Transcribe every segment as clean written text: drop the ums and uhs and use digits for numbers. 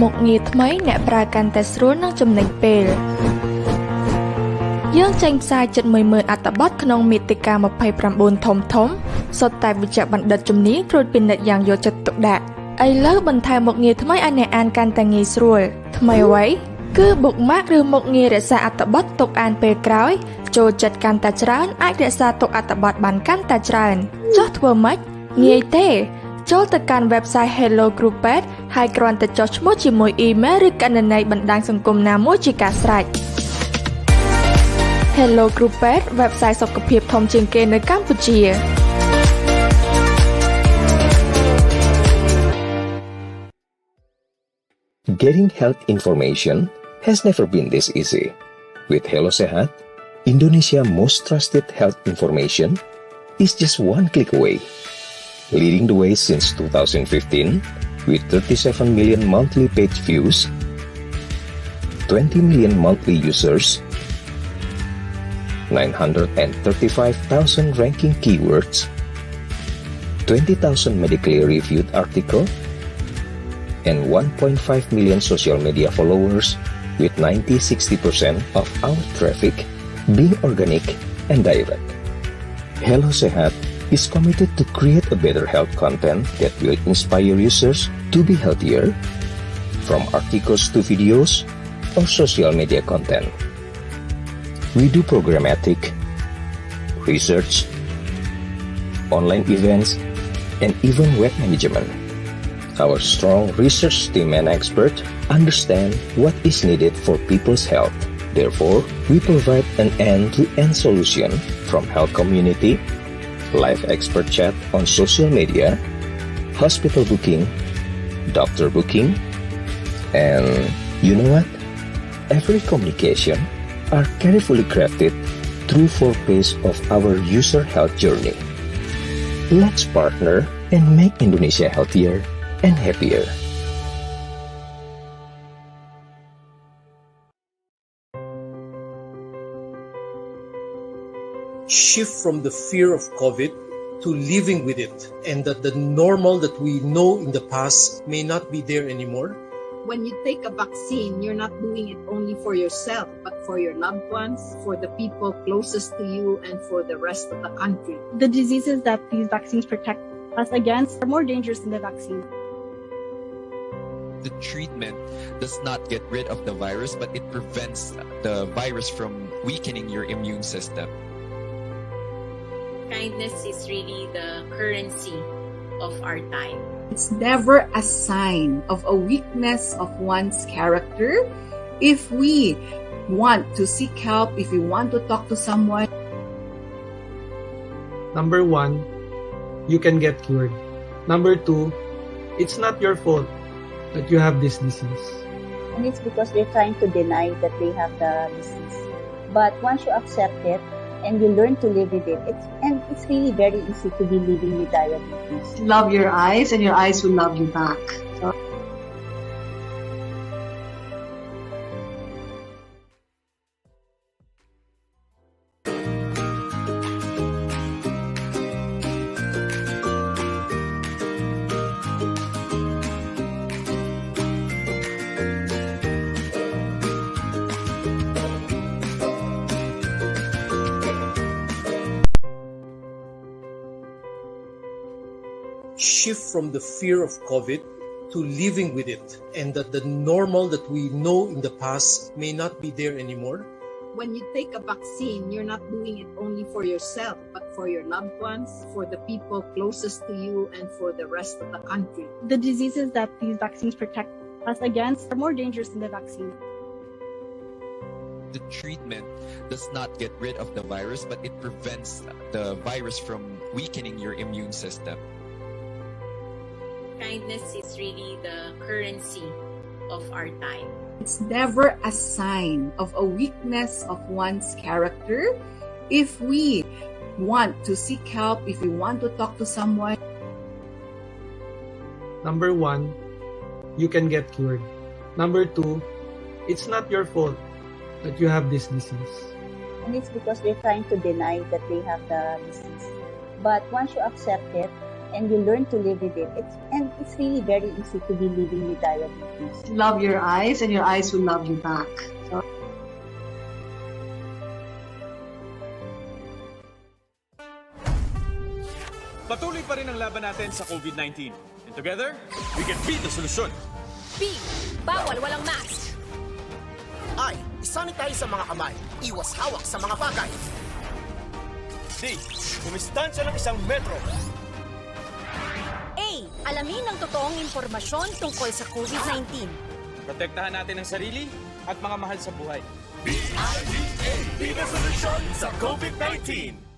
មុខងារថ្មីអ្នកប្រើកាន់តែស្រួលនិងចំណេញពេលយើងចេញផ្សាយជិត 10000 អត្ថបទក្នុងមាតិកា 29 ធំសុទ្ធតែវិជ្ជបណ្ឌិតជំនាញត្រួតពិនិត្យយ៉ាងយកចិត្តទុកដាក់ឥឡូវបន្ថែមមុខងារថ្មីឲ្យអ្នកអានកាន់តែងាយស្រួលថ្មីអ្វីគឺ bookmark ឬមុខងាររក្សាអត្ថបទទុកអានពេលក្រោយចូលចិត្តកាន់តែច្រើនអាចរក្សាទុកអត្ថបទបានកាន់តែច្រើនចុះធ្វើម៉េចងាយទេចូលទៅកាន់ website Hello Groupet ហើយគ្រាន់តែចុះឈ្មោះជាមួយ email ឬកណនីបណ្ដាញសង្គមណាមួយជាការស្រេច Hello Groupet website សុខភាពធំជាងគេនៅកម្ពុជា Getting health information has never been this easy. With Hello Sehat, Indonesia's most trusted health information is just one click away. Leading the way since 2015, with 37 million monthly page views, 20 million monthly users, 935,000 ranking keywords, 20,000 medically reviewed articles, and 1.5 million social media followers, with 90-60% of our traffic being organic and direct. Hello Sehat is committed to create a better health content that will inspire users to be healthier, from articles to videos or social media content. We do programmatic, research, online events, and even web management. Our strong research team and experts understand what is needed for people's health. Therefore, we provide an end-to-end solution from health community, live expert chat on social media, hospital booking, doctor booking, and you know what? Every communication are carefully crafted through 4 phases of our user health journey. Let's partner and make Indonesia healthier and happier. Shift from the fear of COVID to living with it, and that the normal that we know in the past may not be there anymore. When you take a vaccine, you're not doing it only for yourself, but for your loved ones, for the people closest to you, and for the rest of the country. The diseases that these vaccines protect us against are more dangerous than the vaccine. The treatment does not get rid of the virus, but it prevents the virus from weakening your immune system. Kindness is really the currency of our time. It's never a sign of a weakness of one's character. If we want to seek help, if we want to talk to someone. Number 1, you can get cured. Number 2, it's not your fault that you have this disease. And it's because they're trying to deny that they have the disease. But once you accept it and you learn to live with it, it's really very easy to be living with diabetes. Love your eyes and your eyes will love you back. Shift from the fear of COVID to living with it, and that the normal that we know in the past may not be there anymore. When you take a vaccine, you're not doing it only for yourself, but for your loved ones, for the people closest to you, and for the rest of the country. The diseases that these vaccines protect us against are more dangerous than the vaccine. The treatment does not get rid of the virus, but it prevents the virus from weakening your immune system. Kindness is really the currency of our time. It's never a sign of a weakness of one's character. If we want to seek help, if we want to talk to someone. Number 1, you can get cured. Number 2, it's not your fault that you have this disease. And it's because they're trying to deny that they have the disease. But once you accept it and you learn to live with it. It's really very easy to be living with diabetes. Love your eyes and your eyes will love you back. Patuloy pa rin ang laban natin sa COVID-19. And together, we can beat the solution. B. Bawal walang mask. I. Isanitize sa mga kamay. Iwas hawak sa mga bagay. D. Umistansya ng 1 metro. A. Alamin ang totoong impormasyon tungkol sa COVID-19. Protektahan natin ang sarili at mga mahal sa buhay. B-I-D-A. Be the solution sa COVID-19.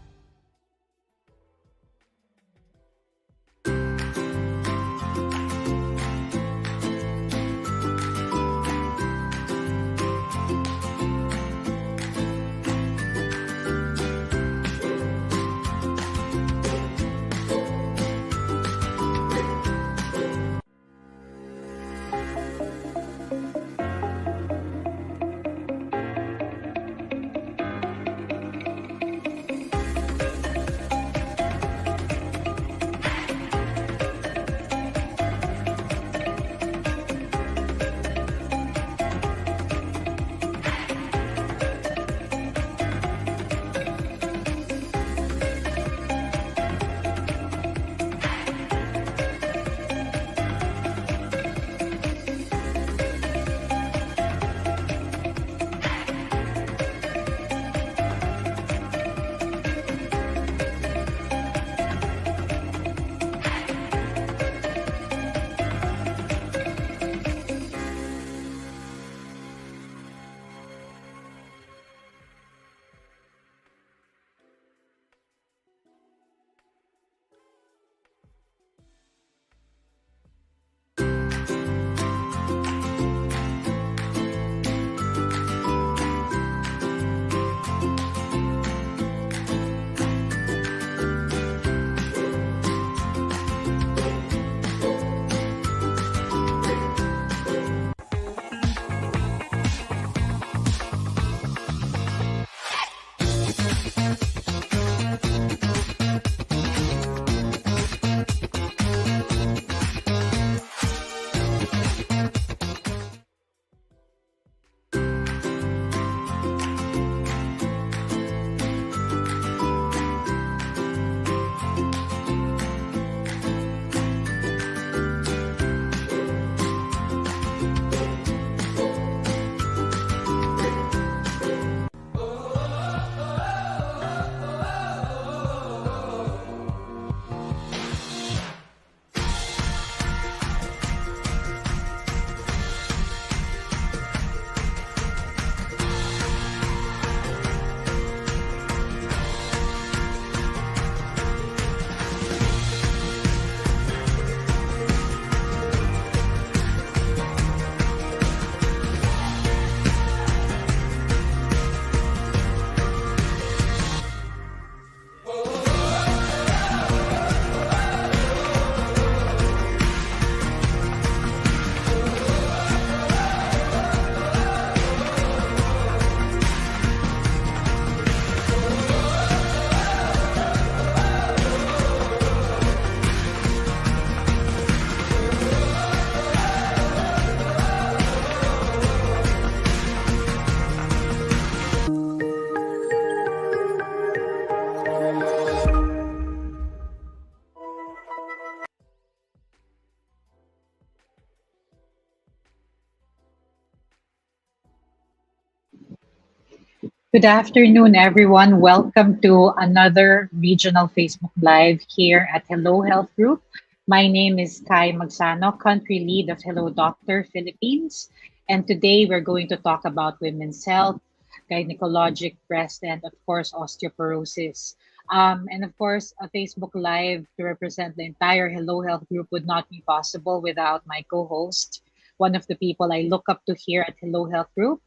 Good afternoon, everyone. Welcome to another regional Facebook Live here at Hello Health Group. My name is Kai Magsano, Country Lead of Hello Doctor Philippines. And today we're going to talk about women's health, gynecologic, breast, and of course, osteoporosis. And of course, a Facebook Live to represent the entire Hello Health Group would not be possible without my co-host, one of the people I look up to here at Hello Health Group,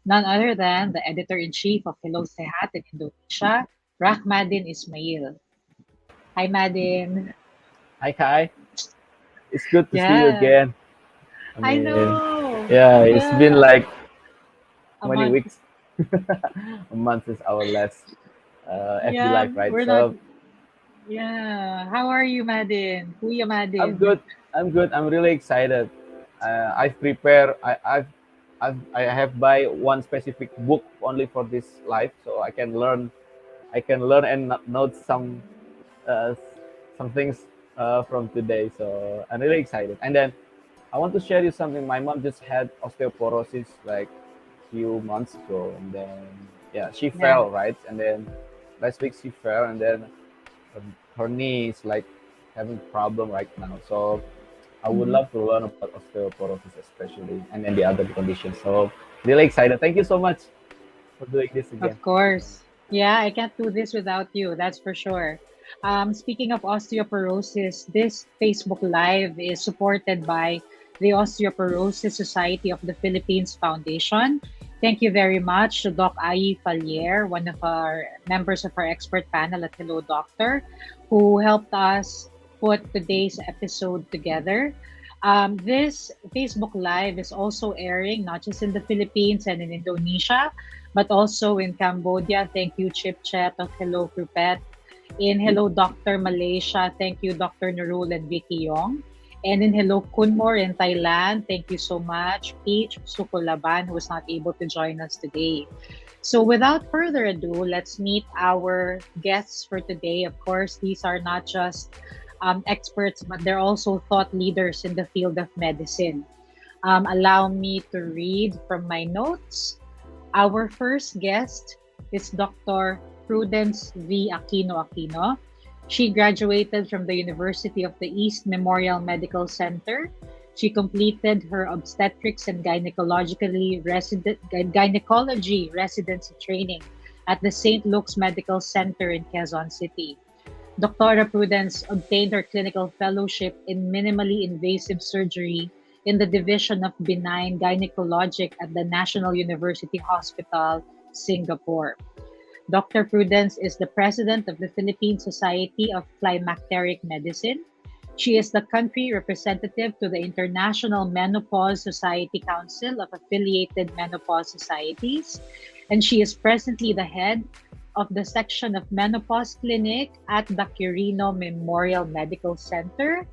none other than the editor-in-chief of Hello Sehat in Indonesia, Rahmadin Ismail. Hi, Madin. Hi, Kai. It's good to see you again. I know. Yeah, it's been like A many month. weeks, a month since our last FB Yeah, Live, right? we're So, Yeah. How are you, Madin? Kuya I'm Madin? good. I'm good. I'm really excited. I've prepared. I have buy one specific book only for this life, so I can learn. I can learn and note uh, some things from today. So I'm really excited. And then I want to share you something. My mom just had osteoporosis like few months ago, and then yeah, she Yeah. fell, right, and then last week she fell, and then her, her knee is like having problem right now. So I would Mhm. love to learn about osteoporosis especially, and then the other conditions. So really excited. Thank you so much for doing this again. Of course. Yeah, I can't do this without you, that's for sure. Speaking of osteoporosis, this Facebook Live is supported by the Osteoporosis Society of the Philippines Foundation. Thank you very much to Doc Ai Falier, one of our members of our expert panel at Hello Doctor, who helped us put today's episode together. This Facebook Live is also airing not just in the Philippines and in Indonesia, but also in Cambodia. Thank you, Chip Chat of Hello Krupet. In Hello Doctor Malaysia, thank you, Dr. Nurul and Vicky Yong. And in Hello Kunmor in Thailand, thank you so much, Peach Sukulaban, who was not able to join us today. So without further ado, let's meet our guests for today. Of course, these are not just experts, but they're also thought leaders in the field of medicine. Allow me to read from my notes. Our first guest is Dr. Prudence V. Aquino-Aquino. She graduated from the University of the East Memorial Medical Center. She completed her obstetrics and gynecology residency training at the St. Luke's Medical Center in Quezon City. Dr. Prudence obtained her clinical fellowship in minimally invasive surgery in the Division of Benign Gynecologic at the National University Hospital, Singapore. Dr. Prudence is the president of the Philippine Society of Climacteric Medicine. She is the country representative to the International Menopause Society Council of Affiliated Menopause Societies, and she is presently the head of the section of Menopause Clinic at the Quirino Memorial Medical Center.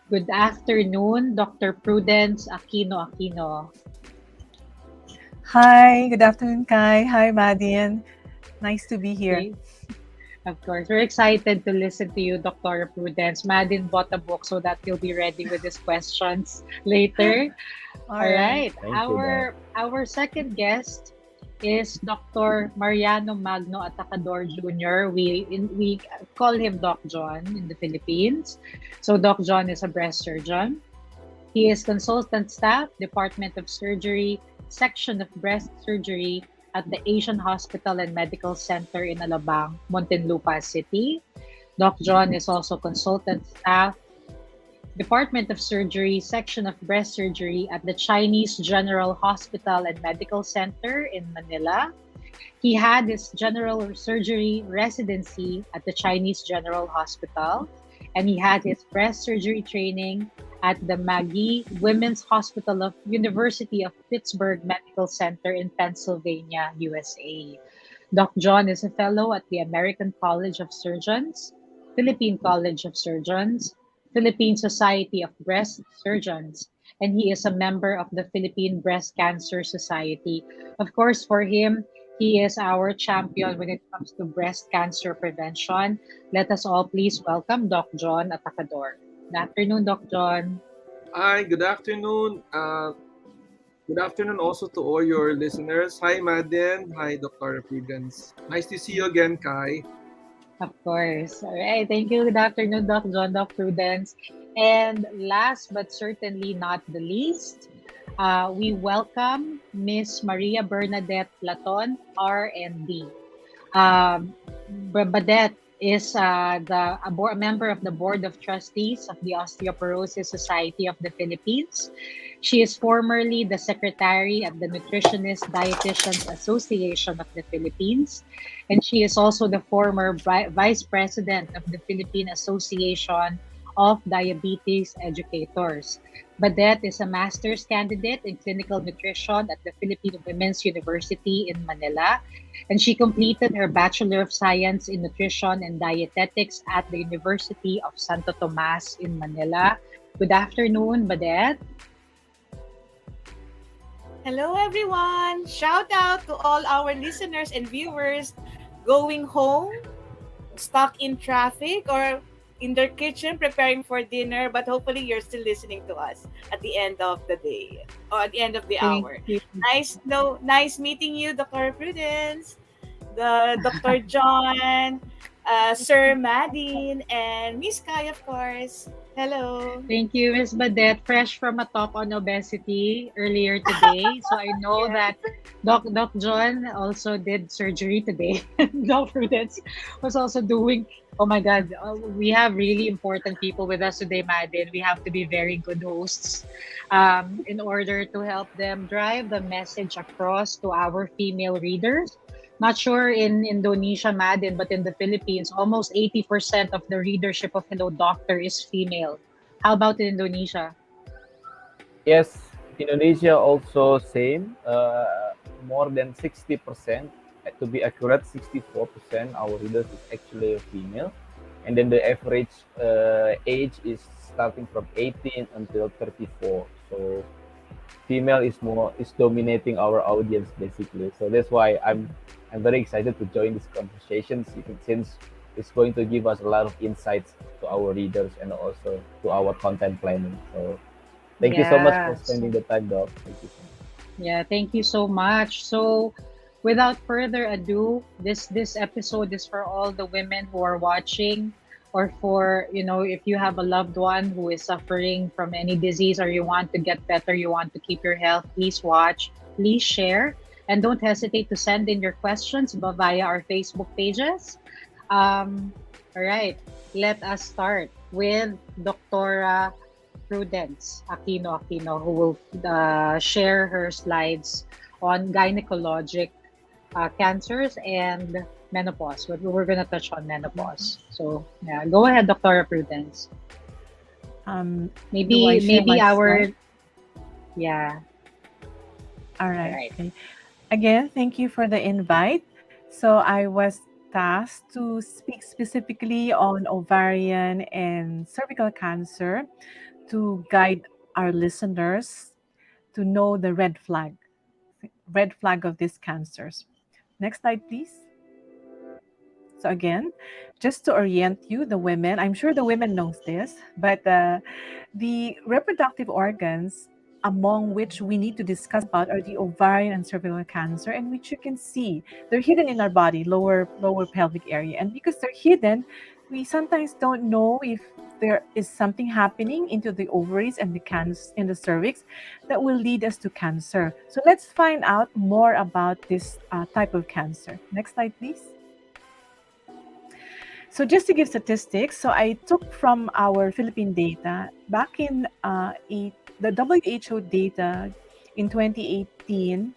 Good afternoon, Dr. Prudence Aquino-Aquino. Hi, good afternoon, Kai. Hi, Madian. Nice to be here. Okay. Of course, we're excited to listen to you, Dr. Prudence. Madin bought a book so that he'll be ready with his questions later. All right. Our second guest is Dr. Mariano Magno Atacador Jr. We call him Doc John in the Philippines. So Doc John is a breast surgeon. He is consultant staff, Department of Surgery, Section of Breast Surgery at the Asian Hospital and Medical Center in Alabang, Muntinlupa City. Doc John is also consultant staff, Department of Surgery, Section of Breast Surgery at the Chinese General Hospital and Medical Center in Manila. He had his general surgery residency at the Chinese General Hospital, and he had his breast surgery training at the Magee Women's Hospital of University of Pittsburgh Medical Center in Pennsylvania, USA. Doc John is a fellow at the American College of Surgeons, Philippine College of Surgeons, Philippine Society of Breast Surgeons, and he is a member of the Philippine Breast Cancer Society. Of course, for him, he is our champion when it comes to breast cancer prevention. Let us all please welcome Doc John Atacador. Good afternoon, Doc John. Hi, good afternoon. Good afternoon also to all your listeners. Hi, Madden. Hi, Dr. Prudence. Nice to see you again, Kai. Of course. All right. Thank you. Good afternoon, Doc John, Doc Prudence. And last but certainly not the least, we welcome Miss Maria Bernadette Platon, RND. Bernadette is a member of the Board of Trustees of the Osteoporosis Society of the Philippines. She is formerly the secretary of the Nutritionist Dietitians Association of the Philippines, and she is also the former vice president of the Philippine Association of diabetes educators. Bernadette is a master's candidate in clinical nutrition at the Philippine Women's University in Manila, and she completed her Bachelor of Science in Nutrition and Dietetics at the University of Santo Tomas in Manila. Good afternoon, Bernadette. Hello, everyone. Shout out to all our listeners and viewers going home, stuck in traffic, or in their kitchen preparing for dinner, but hopefully you're still listening to us at the end of the day or at the end of the Thank hour. you. Nice meeting you, Dr. Prudence, the Dr. John, Sir Madine, and Miss Kai, of course. Hello. Thank you, Ms. Bernadette. Fresh from a talk on obesity earlier today. So I know that Doc John also did surgery today. Doc Prudence was also doing, oh my God, we have really important people with us today, Madin. We have to be very good hosts in order to help them drive the message across to our female readers. Not sure in Indonesia, Madin, but in the Philippines, almost 80% of the readership of Hello Doctor is female. How about in Indonesia? Yes, Indonesia also same. More than 60%. To be accurate, 64% our readers is actually female, and then the average age is starting from 18 until 34. So female is dominating our audience basically. So that's why I'm very excited to join this conversation since it's going to give us a lot of insights to our readers and also to our content planning. So thank you so much for spending the time, Doc. Thank you so much. Yeah, thank you so much. So without further ado, this episode is for all the women who are watching, or for, if you have a loved one who is suffering from any disease, or you want to get better, you want to keep your health, please watch, please share, and don't hesitate to send in your questions via our Facebook pages. All right, let us start with Dr. Prudence Aquino-Aquino, who will share her slides on gynecologic cancers and menopause. We're going to touch on menopause. So, yeah, go ahead, Dr. Prudence. Maybe our... Yeah. All right. Okay. Again, thank you for the invite. So I was tasked to speak specifically on ovarian and cervical cancer to guide our listeners to know the red flag of these cancers. Next slide, please. So again, just to orient you, the women, I'm sure the women knows this, but the reproductive organs among which we need to discuss about are the ovarian and cervical cancer, and which you can see they're hidden in our body, lower pelvic area. And because they're hidden, we sometimes don't know if there is something happening into the ovaries and the cervix that will lead us to cancer. So let's find out more about this type of cancer. Next slide, please. So just to give statistics, so I took from our Philippine data back in the WHO data in 2018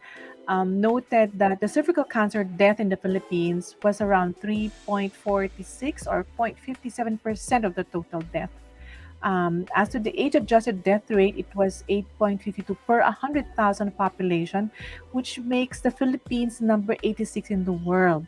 noted that the cervical cancer death in the Philippines was around 3.46 or 0.57% of the total death. As to the age-adjusted death rate, it was 8.52 per 100,000 population, which makes the Philippines number 86 in the world.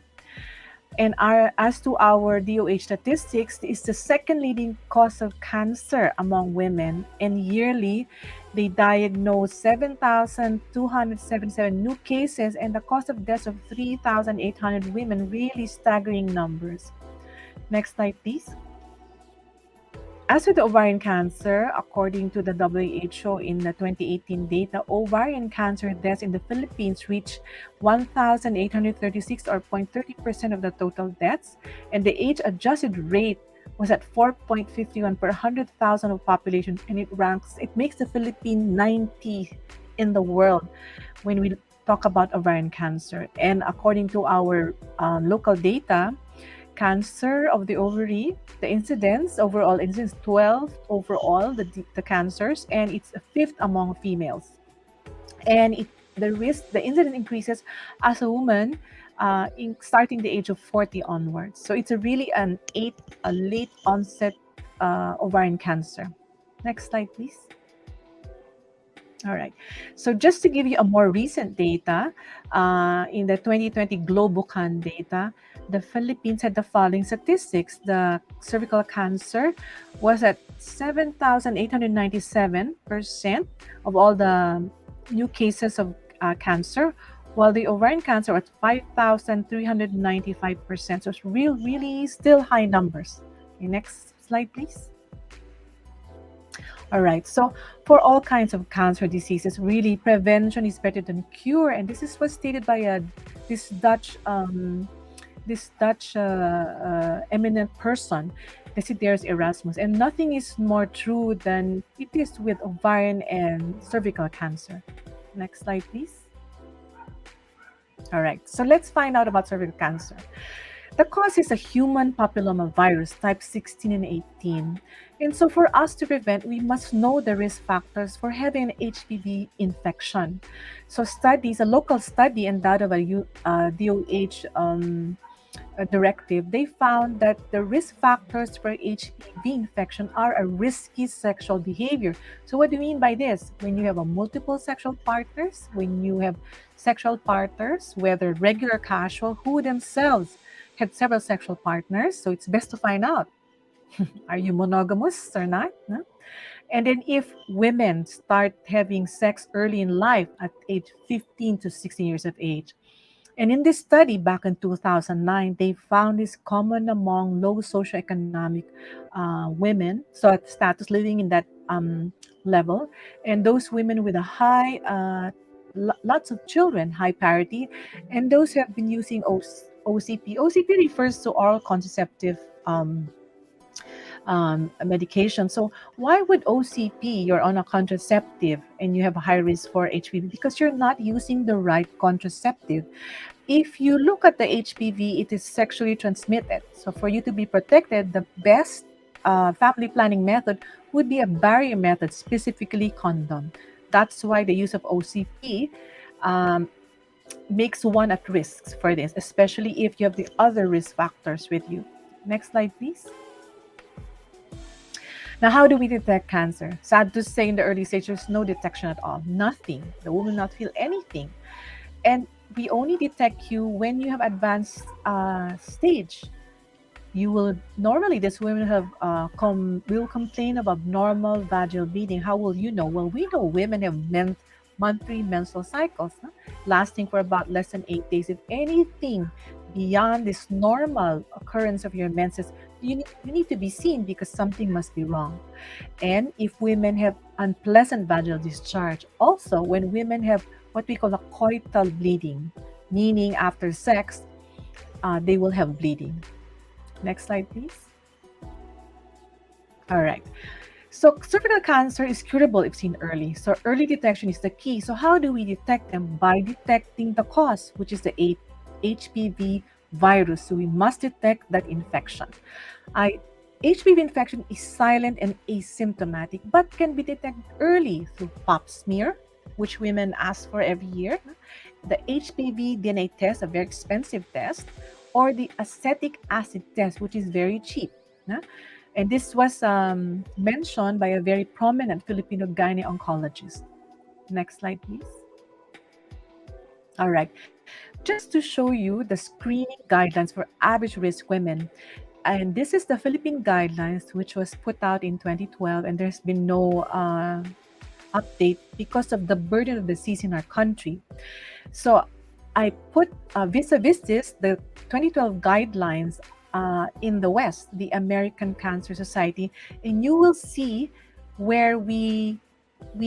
And as to our DOH statistics, it's the second leading cause of cancer among women. And yearly, they diagnose 7,277 new cases, and the cause of death of 3,800 women, really staggering numbers. Next slide, please. As with the ovarian cancer, according to the WHO in the 2018 data, ovarian cancer deaths in the Philippines reached 1,836 or 0.30% of the total deaths, and the age-adjusted rate was at 4.51 per 100,000 of population, and it makes the Philippines 90th in the world when we talk about ovarian cancer. And according to our local data, cancer of the ovary, the overall incidence 12 overall, the cancers, and it's a fifth among females. And the incidence increases as a woman starting the age of 40 onwards. So it's a really a late onset ovarian cancer. Next slide, please. All right. So just to give you a more recent data, in the 2020 Globocan data, the Philippines had the following statistics. The cervical cancer was at 7,897% of all the new cases of cancer, while the ovarian cancer was 5,395%. So it's really still high numbers. Okay, next slide, please. All right, so for all kinds of cancer diseases, really prevention is better than cure, and this is what's stated by this Dutch eminent person, Desiderius Erasmus, and nothing is more true than it is with ovarian and cervical cancer. Next slide, please. All right, so let's find out about cervical cancer. The cause is a human papillomavirus type 16 and 18. And so for us to prevent, we must know the risk factors for having an HPV infection. So studies, a local study and that of a DOH directive, they found that the risk factors for HPV infection are a risky sexual behavior. So what do you mean by this? When you have a multiple sexual partners, when you have sexual partners, whether regular, casual, who themselves had several sexual partners, so it's best to find out, are you monogamous or not? No? And then if women start having sex early in life at age 15 to 16 years of age, and in this study back in 2009, they found this common among low socioeconomic women, so at status living in that level, and those women with a high, lots of children, high parity, and those who have been using OCP. OCP refers to oral contraceptive medication. So why would OCP, you're on a contraceptive and you have a high risk for HPV? Because you're not using the right contraceptive. If you look at the HPV, it is sexually transmitted. So for you to be protected, the best family planning method would be a barrier method, specifically condom. That's why the use of OCP makes one at risk for this, especially if you have the other risk factors with you. Next slide, please. Now, how do we detect cancer? Sad to say, in the early stage, there's no detection at all. Nothing. The woman will not feel anything. And we only detect you when you have advanced stage. You will normally, this women have will complain of abnormal vaginal bleeding. How will you know? Well, we know women have monthly menstrual cycles, lasting for about less than 8 days. If anything beyond this normal occurrence of your menses, you need to be seen because something must be wrong. And if women have unpleasant vaginal discharge, also when women have what we call a coital bleeding, meaning after sex, they will have bleeding. Next slide, please. All right. So cervical cancer is curable if seen early. So early detection is the key. So how do we detect them? By detecting the cause, which is the HPV virus. So we must detect that infection. HPV infection is silent and asymptomatic, but can be detected early through pap smear, which women ask for every year, the HPV DNA test, a very expensive test, or the acetic acid test, which is very cheap. And this was mentioned by a very prominent Filipino gyne-oncologist. Next slide, please. All right. Just to show you the screening guidelines for average risk women. And this is the Philippine guidelines, which was put out in 2012, and there's been no update because of the burden of disease in our country. So I put vis-a-vis this, the 2012 guidelines in the West, the American Cancer Society, and you will see where we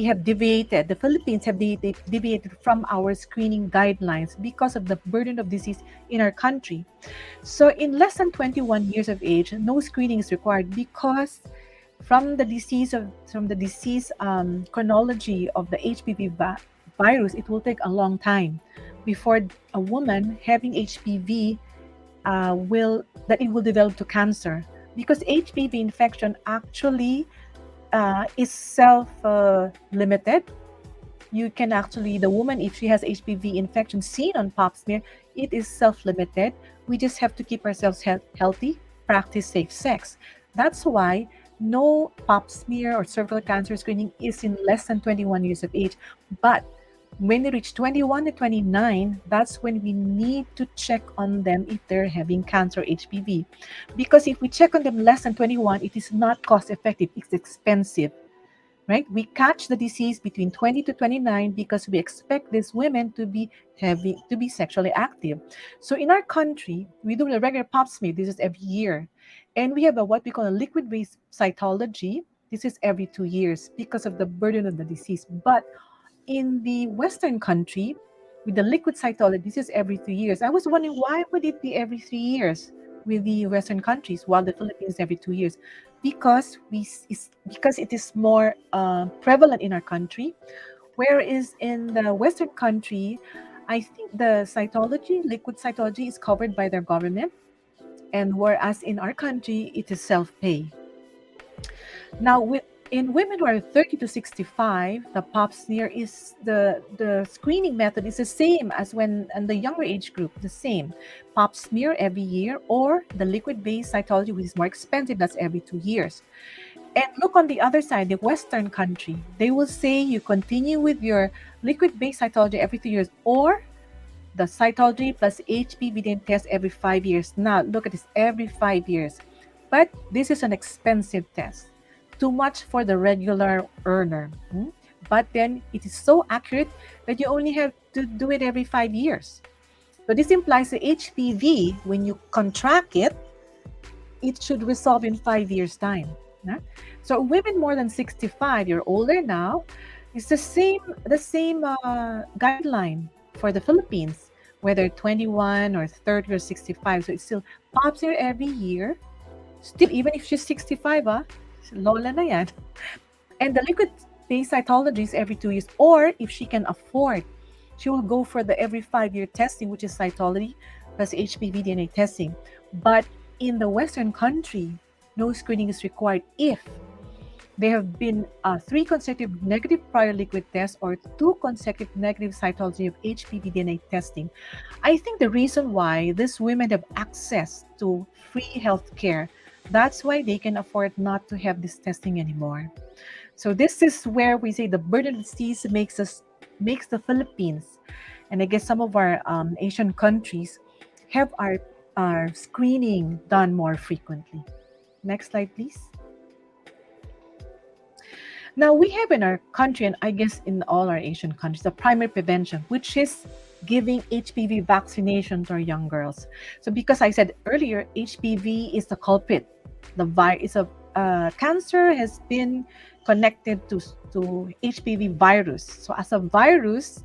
have deviated. The Philippines have deviated from our screening guidelines because of the burden of disease in our country. So in less than 21 years of age, no screening is required because from the disease chronology of the HPV virus, it will take a long time before a woman having HPV will develop to cancer, because HPV infection actually is self-limited. You can actually, the woman, if she has HPV infection seen on pap smear, it is self-limited. We just have to keep ourselves healthy, practice safe sex. That's why no pap smear or cervical cancer screening is in less than 21 years of age. But when they reach 21 to 29, that's when we need to check on them if they're having cancer or HPV. Because if we check on them less than 21, it is not cost effective, it's expensive. Right? We catch the disease between 20 to 29 because we expect these women to be sexually active. So in our country, we do the regular pap smear. This is every year, and we have what we call a liquid-based cytology. This is every 2 years because of the burden of the disease. But in the Western country, with the liquid cytology, this is every 3 years. I was wondering why would it be every 3 years with the Western countries, while the Philippines every 2 years? Because it is more prevalent in our country, whereas in the Western country, I think the liquid cytology, is covered by their government, and whereas in our country, it is self-pay. Now, in women who are 30 to 65, the pap smear is the screening method is the same as when in the younger age group, the same. Pap smear every year, or the liquid-based cytology, which is more expensive, that's every 2 years. And look on the other side, the Western country, they will say you continue with your liquid-based cytology every 2 years, or the cytology plus HPV DNA test every 5 years. Now, look at this, every 5 years. But this is an expensive test. Too much for the regular earner. But then it is so accurate that you only have to do it every 5 years. So this implies the HPV, when you contract it, it should resolve in 5 years' time. So women more than 65, you're older now, it's the same guideline for the Philippines, whether 21 or 30 or 65. So it still pops here every year. Still, even if she's 65, lola na yan. And the liquid-based cytology is every 2 years. Or if she can afford, she will go for the every 5-year testing, which is cytology plus HPV DNA testing. But in the Western country, no screening is required if there have been 3 consecutive negative prior liquid tests or 2 consecutive negative cytology of HPV DNA testing. I think the reason why these women have access to free health care, that's why they can afford not to have this testing anymore. So this is where we say the burden of disease makes the Philippines, and I guess some of our Asian countries, have our screening done more frequently. Next slide, please. Now, we have in our country, and I guess in all our Asian countries, the primary prevention, which is giving HPV vaccination to our young girls. So because I said earlier, HPV is the culprit. Cancer has been connected to HPV virus. So as a virus,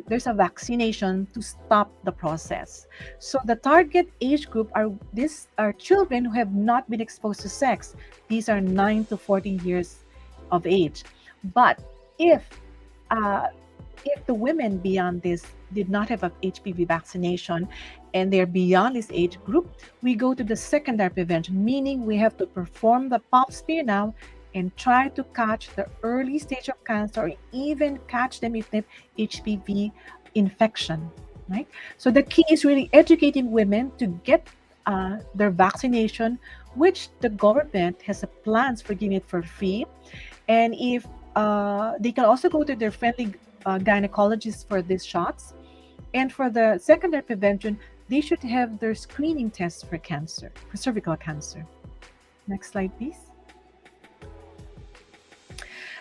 there's a vaccination to stop the process. So the target age group are children who have not been exposed to sex. These are 9 to 14 years of age. But if the women beyond this did not have an HPV vaccination and they're beyond this age group, we go to the secondary prevention, meaning we have to perform the pap smear now and try to catch the early stage of cancer, or even catch them if they have HPV infection, right? So the key is really educating women to get their vaccination, which the government has plans for giving it for free. And if they can also go to their friendly gynecologists for these shots. And for the secondary prevention, they should have their screening tests for cancer, for cervical cancer. Next slide, please.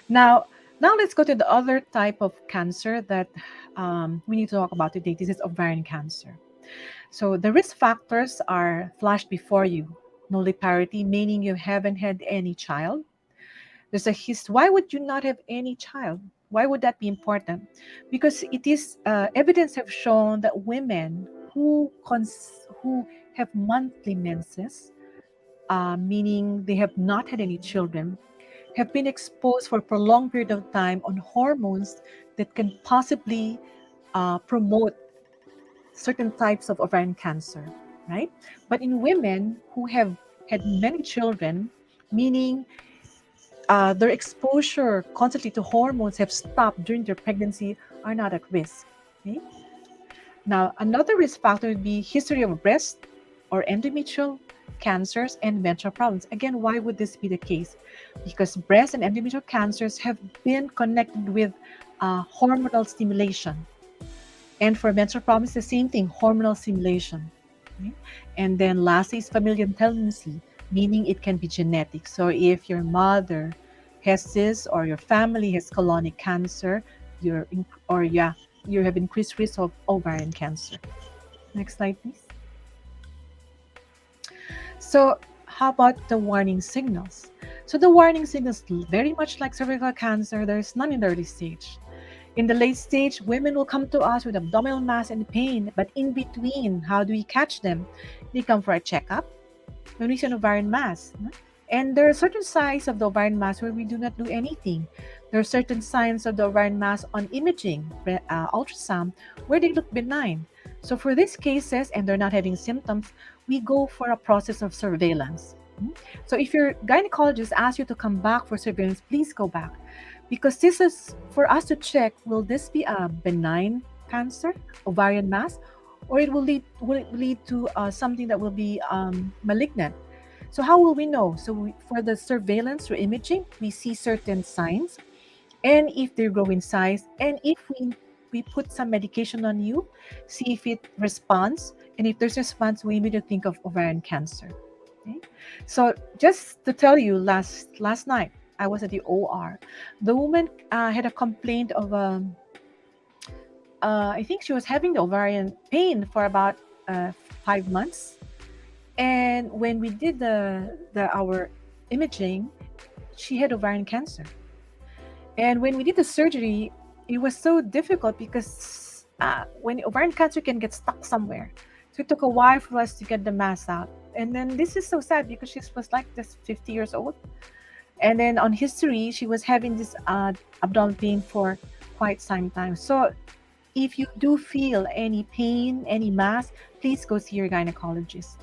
Now let's go to the other type of cancer that we need to talk about today. This is ovarian cancer. So the risk factors are flashed before you. Nulliparity, meaning you haven't had any child. There's why would you not have any child? Why would that be important? Because it is evidence have shown that women who have monthly menses, meaning they have not had any children, have been exposed for a prolonged period of time on hormones that can possibly promote certain types of ovarian cancer, right? But in women who have had many children, meaning their exposure constantly to hormones have stopped during their pregnancy, are not at risk. Okay? Now, another risk factor would be history of breast or endometrial cancers and menstrual problems. Again, why would this be the case? Because breast and endometrial cancers have been connected with hormonal stimulation. And for menstrual problems, the same thing, hormonal stimulation. Okay? And then lastly is familial tendency, meaning it can be genetic. So if your mother has this or your family has colonic cancer, you have increased risk of ovarian cancer. Next slide, please. So how about the warning signals? So the warning signals, very much like cervical cancer, there's none in the early stage. In the late stage, women will come to us with abdominal mass and pain, but in between, how do we catch them? They come for a checkup when we see an ovarian mass. And there are certain signs of the ovarian mass where we do not do anything. There are certain signs of the ovarian mass on imaging, ultrasound, where they look benign. So for these cases, and they're not having symptoms, we go for a process of surveillance. So if your gynecologist asks you to come back for surveillance, please go back. Because this is for us to check, will this be a benign cancer, ovarian mass, or will it lead to something that will be malignant? So how will we know? So for the surveillance or imaging, we see certain signs, and if they grow in size, and if we put some medication on you, see if it responds, and if there's response, we immediately think of ovarian cancer. Okay? So just to tell you, last night I was at the OR. The woman had a complaint of I think she was having the ovarian pain for about 5 months. And when we did our imaging, she had ovarian cancer. And when we did the surgery, it was so difficult because when ovarian cancer can get stuck somewhere. So it took a while for us to get the mass out. And then this is so sad because she was like just 50 years old. And then on history, she was having this abdominal pain for quite some time. So if you do feel any pain, any mass, please go see your gynecologist.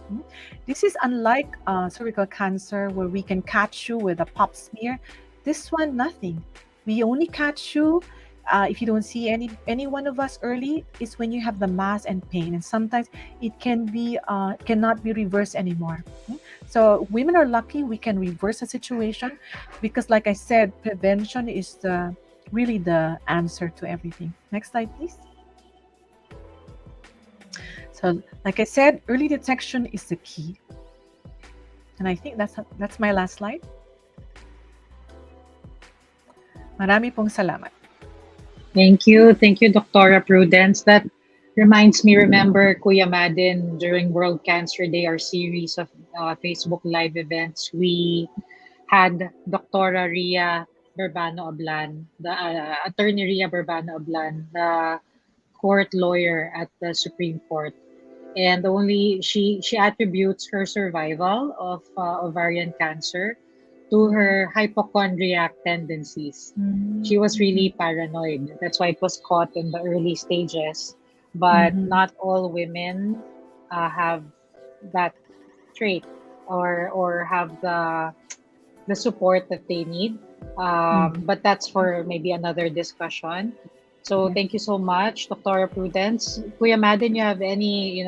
This is unlike cervical cancer where we can catch you with a pap smear. This one, nothing. We only catch you if you don't see any one of us early, is when you have the mass and pain. And sometimes it cannot be reversed anymore. So women are lucky we can reverse the situation because, like I said, prevention is really the answer to everything. Next slide, please. So, like I said, early detection is the key. And I think that's my last slide. Marami pong salamat. Thank you, Dr. Prudence. That reminds me, remember, Kuya Madin, during World Cancer Day, our series of Facebook Live events, we had Dr. Ria Berbano Ablan, the attorney Ria Berbano Ablan, the court lawyer at the Supreme Court. And she attributes her survival of ovarian cancer to her hypochondriac tendencies. She was really paranoid. That's why it was caught in the early stages. But not all women have that trait or have the support that they need. But that's for maybe another discussion. So thank you so much, Dr. Prudence. Kuya Madin, you have any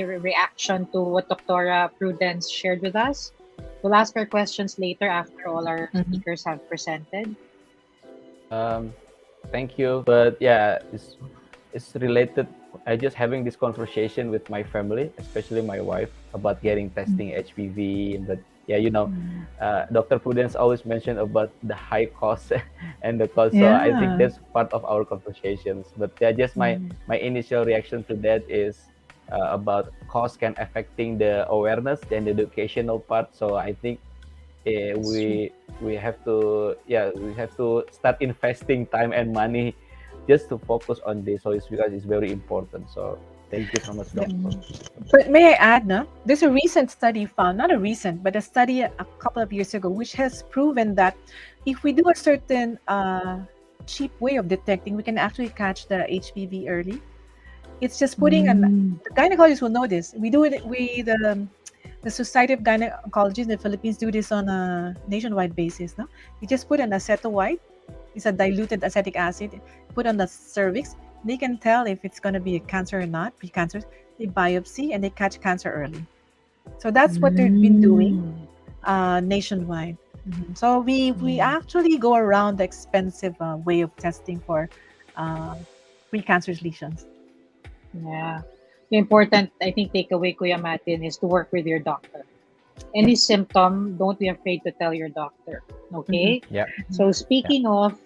reaction to what Dr. Prudence shared with us? We'll ask our questions later after all our speakers have presented. Thank you. But yeah, it's related. I just having this conversation with my family, especially my wife, about getting testing HPV. But yeah, Dr. Prudence always mentioned about the high cost and the cost. So I think that's part of our conversations. But yeah, just my initial reaction to that is about cost can affecting the awareness and the educational part. So I think we have to start investing time and money just to focus on this. So it's because it's very important. So thank you so much, Doctor. But may I add, there's a recent study found, not a recent, but a study a couple of years ago, which has proven that if we do a certain cheap way of detecting, we can actually catch the HPV early. It's just putting the gynecologists will know this. We do it. The Society of Gynecology in the Philippines do this on a nationwide basis. No, you just put an acetowide. It's a diluted acetic acid. Put on the cervix. They can tell if it's going to be a cancer or not. Precancerous. They biopsy and they catch cancer early. So that's what we've been doing nationwide. So we actually go around the expensive way of testing for precancerous lesions. Yeah. The important, I think, takeaway, Kuya Martin, is to work with your doctor. Any symptom, don't be afraid to tell your doctor. Okay? Yeah. So speaking of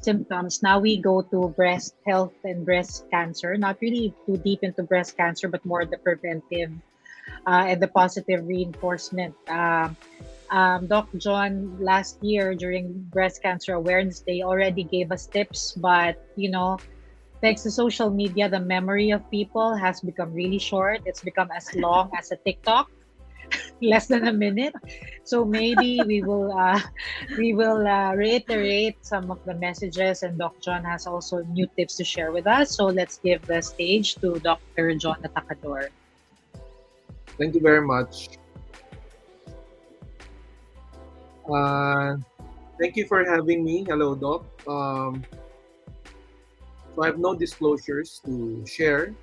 symptoms, now we go to breast health and breast cancer. Not really too deep into breast cancer, but more the preventive and the positive reinforcement. Doc John, last year during Breast Cancer Awareness Day, already gave us tips, but thanks to social media, the memory of people has become really short. It's become as long as a TikTok, less than a minute. So maybe we will reiterate some of the messages, and Doc John has also new tips to share with us. So let's give the stage to Dr. John Atacador. Thank you very much. Thank you for having me. Hello, Doc. So I have no disclosures to share.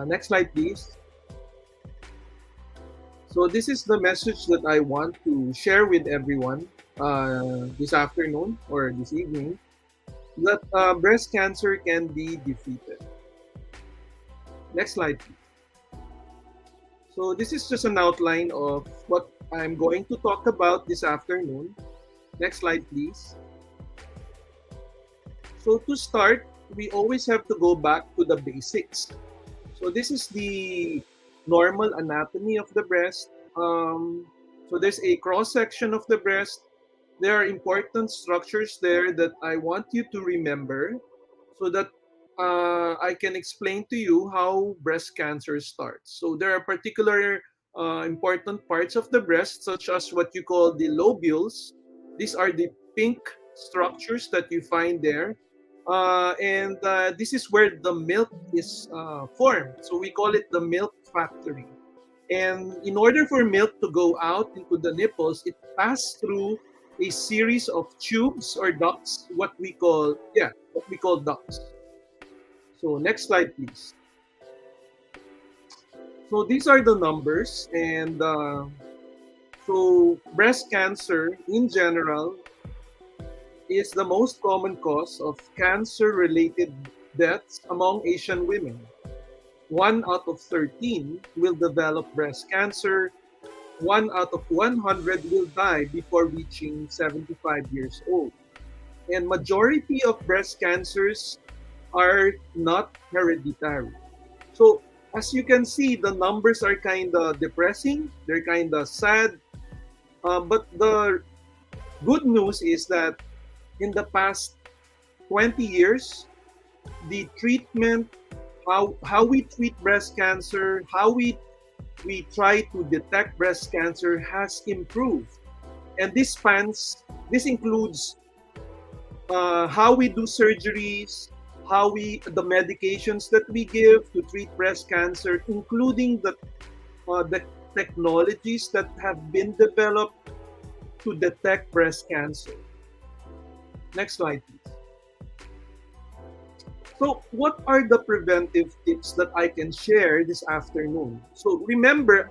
Next slide, please. So this is the message that I want to share with everyone this afternoon or this evening, that breast cancer can be defeated. Next slide, please. So this is just an outline of what I'm going to talk about this afternoon. Next slide, please. So to start, we always have to go back to the basics. So this is the normal anatomy of the breast. So there's a cross-section of the breast. There are important structures there that I want you to remember so that I can explain to you how breast cancer starts. So there are particular important parts of the breast, such as what you call the lobules. These are the pink structures that you find there. And this is where the milk is formed. So we call it the milk factory. And in order for milk to go out into the nipples, it passes through a series of tubes or ducts, what we call ducts. So next slide, please. So these are the numbers, and so breast cancer in general is the most common cause of cancer-related deaths among Asian women. 1 out of 13 will develop breast cancer. 1 out of 100 will die before reaching 75 years old. And majority of breast cancers are not hereditary. So as you can see, the numbers are kind of depressing. They're kind of sad. But the good news is that in the past 20 years, the treatment, how we treat breast cancer, how we try to detect breast cancer has improved. And this includes how we do surgeries, the medications that we give to treat breast cancer, including the technologies that have been developed to detect breast cancer. Next slide, please. So what are the preventive tips that I can share this afternoon? So remember,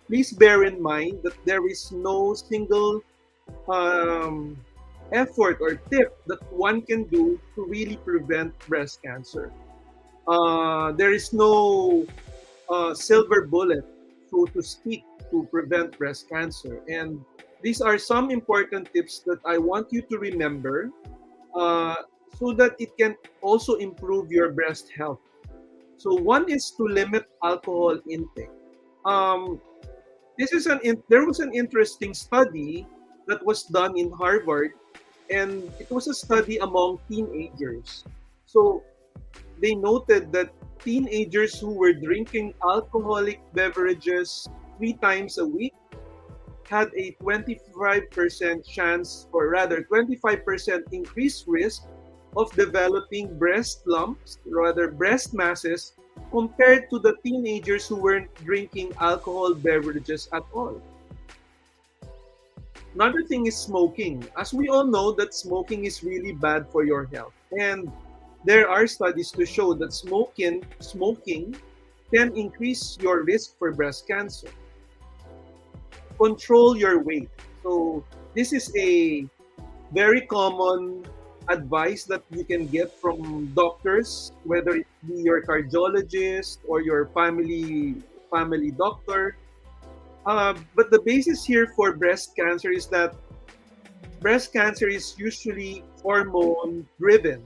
please bear in mind that there is no single effort or tip that one can do to really prevent breast cancer. There is no silver bullet, so to speak, to prevent breast cancer. And these are some important tips that I want you to remember so that it can also improve your breast health. So one is to limit alcohol intake. There was an interesting study that was done in Harvard, and it was a study among teenagers. So they noted that teenagers who were drinking alcoholic beverages 3 times a week had a 25% chance, or rather 25% increased risk of developing breast lumps, rather breast masses, compared to the teenagers who weren't drinking alcohol beverages at all. Another thing is smoking. As we all know that smoking is really bad for your health. And there are studies to show that smoking can increase your risk for breast cancer. control your weight. So this is a very common advice that you can get from doctors, whether it be your cardiologist or your family doctor. But the basis here for breast cancer is that breast cancer is usually hormone driven.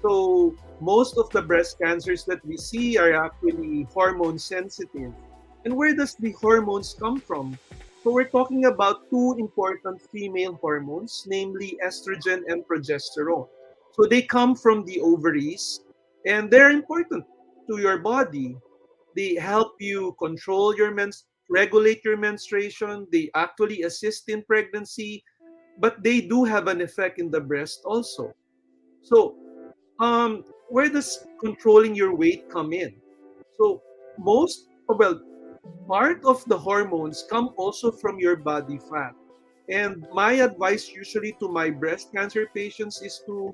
So most of the breast cancers that we see are actually hormone sensitive. And where does the hormones come from? So we're talking about two important female hormones, namely estrogen and progesterone. So they come from the ovaries and they're important to your body. They help you control your regulate your menstruation. They actually assist in pregnancy, but they do have an effect in the breast also. So, where does controlling your weight come in? So, well, part of the hormones come also from your body fat. And my advice usually to my breast cancer patients is to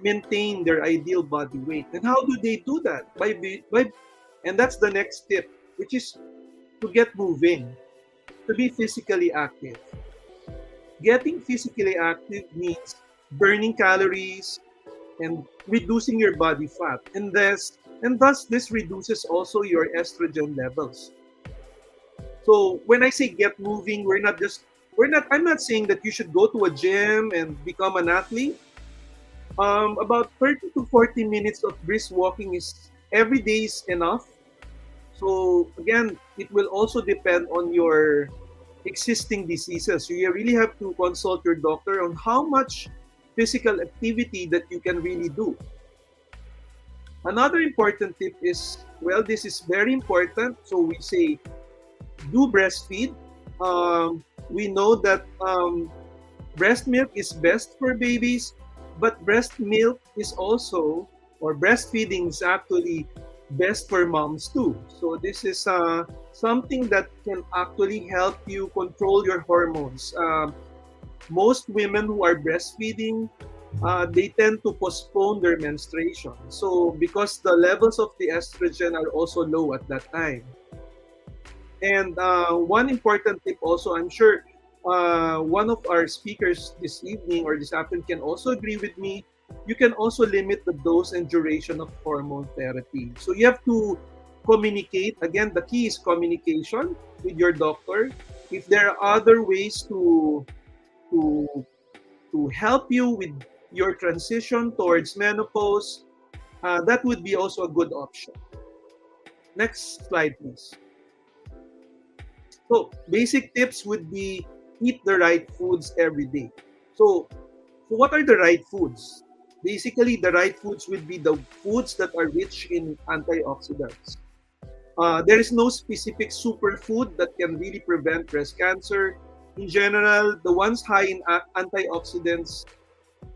maintain their ideal body weight. And how do they do that? And that's the next tip, which is to get moving, to be physically active. Getting physically active means burning calories and reducing your body fat. And thus this reduces also your estrogen levels. So when I say get moving, I'm not saying that you should go to a gym and become an athlete. About 30 to 40 minutes of brisk walking is every day is enough. So again, it will also depend on your existing diseases. So you really have to consult your doctor on how much physical activity that you can really do. Another important tip is, well, this is very important. So we say, do breastfeed. We know that breast milk is best for babies, but breast milk is also, or breastfeeding is actually best for moms too. So this is something that can actually help you control your hormones. Most women who are breastfeeding, they tend to postpone their menstruation. So because the levels of the estrogen are also low at that time. And one important tip also, I'm sure one of our speakers this evening or this afternoon can also agree with me, you can also limit the dose and duration of hormone therapy. So you have to communicate. Again, the key is communication with your doctor. If there are other ways to help you with your transition towards menopause, that would be also a good option. Next slide, please. So basic tips would be eat the right foods every day. So what are the right foods? Basically, the right foods would be the foods that are rich in antioxidants. There is no specific superfood that can really prevent breast cancer. In general, the ones high in antioxidants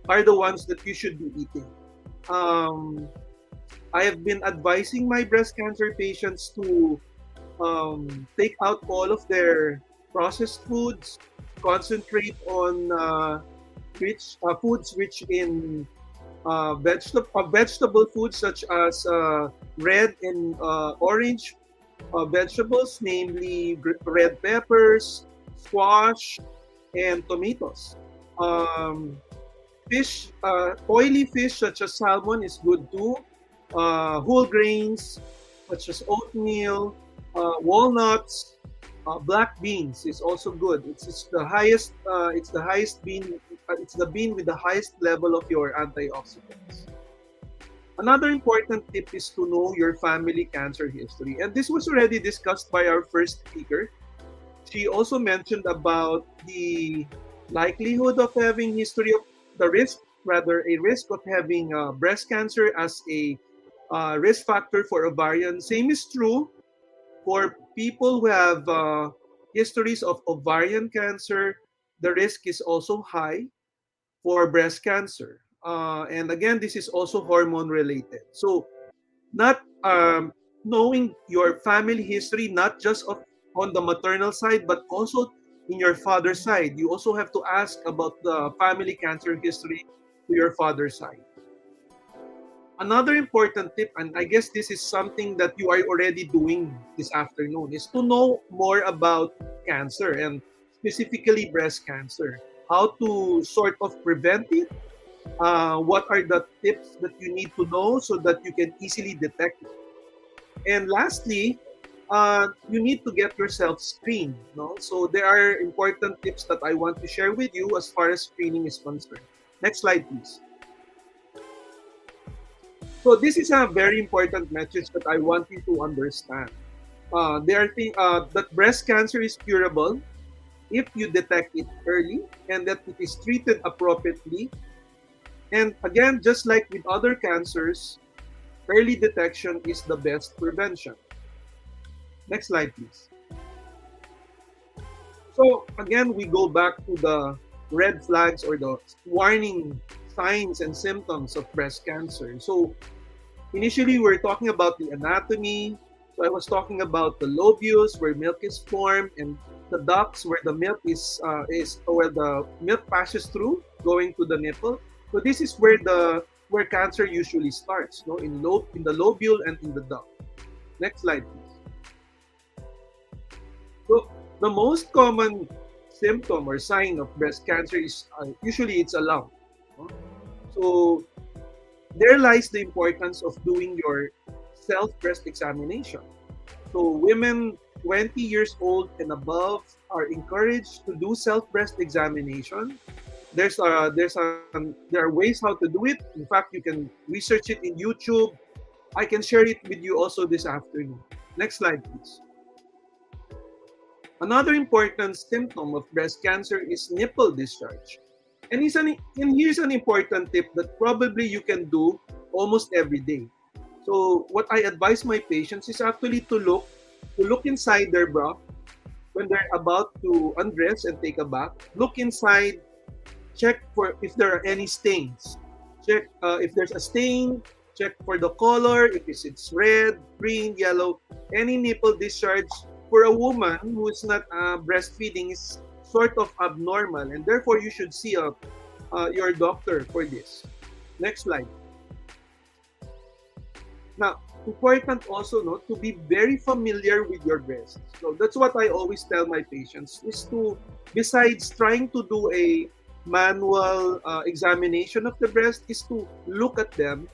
are the ones that you should be eating. I have been advising my breast cancer patients to take out all of their processed foods, concentrate on foods rich in vegetable foods such as red and orange vegetables, namely red peppers, squash, and tomatoes. Fish, oily fish such as salmon is good too. Whole grains such as oatmeal, walnuts, black beans is also good. It's the highest. It's the highest bean. It's the bean with the highest level of your antioxidants. Another important tip is to know your family cancer history, and this was already discussed by our first speaker. She also mentioned about the likelihood of having history of a risk of having breast cancer as a risk factor for ovarian. Same is true for people who have histories of ovarian cancer. The risk is also high for breast cancer. And again, this is also hormone related. So not knowing your family history, not just on the maternal side, but also in your father's side. You also have to ask about the family cancer history to your father's side. Another important tip, and I guess this is something that you are already doing this afternoon, is to know more about cancer. And specifically breast cancer. How to sort of prevent it, what are the tips that you need to know so that you can easily detect it. And lastly, you need to get yourself screened. No? So there are important tips that I want to share with you as far as screening is concerned. Next slide, please. So this is a very important message that I want you to understand. That breast cancer is curable if you detect it early and that it is treated appropriately. And again, just like with other cancers, early detection is the best prevention. Next slide, please. So again, we go back to the red flags or the warning signs and symptoms of breast cancer. So initially, we're talking about the anatomy. So I was talking about the lobules where milk is formed and the ducts where the milk where the milk passes through, going to the nipple. So this is where where cancer usually starts, no? In the lobule and in the duct. Next slide, please. So the most common symptom or sign of breast cancer is usually it's a lump. No? So there lies the importance of doing your self-breast examination. So women 20 years old and above are encouraged to do self-breast examination. There are ways how to do it. In fact, you can research it in YouTube. I can share it with you also this afternoon. Next slide, please. Another important symptom of breast cancer is nipple discharge. And here's an important tip that probably you can do almost every day. So what I advise my patients is actually to look inside their bra when they're about to undress and take a bath. Look inside, check for if there are any stains. Check if there's a stain, check for the color, if it's red, green, yellow. Any nipple discharge for a woman who is not breastfeeding is sort of abnormal, and therefore you should see your doctor for this. Next slide. Now, important also to be very familiar with your breast. So that's what I always tell my patients is to, besides trying to do a manual examination of the breast, is to look at them,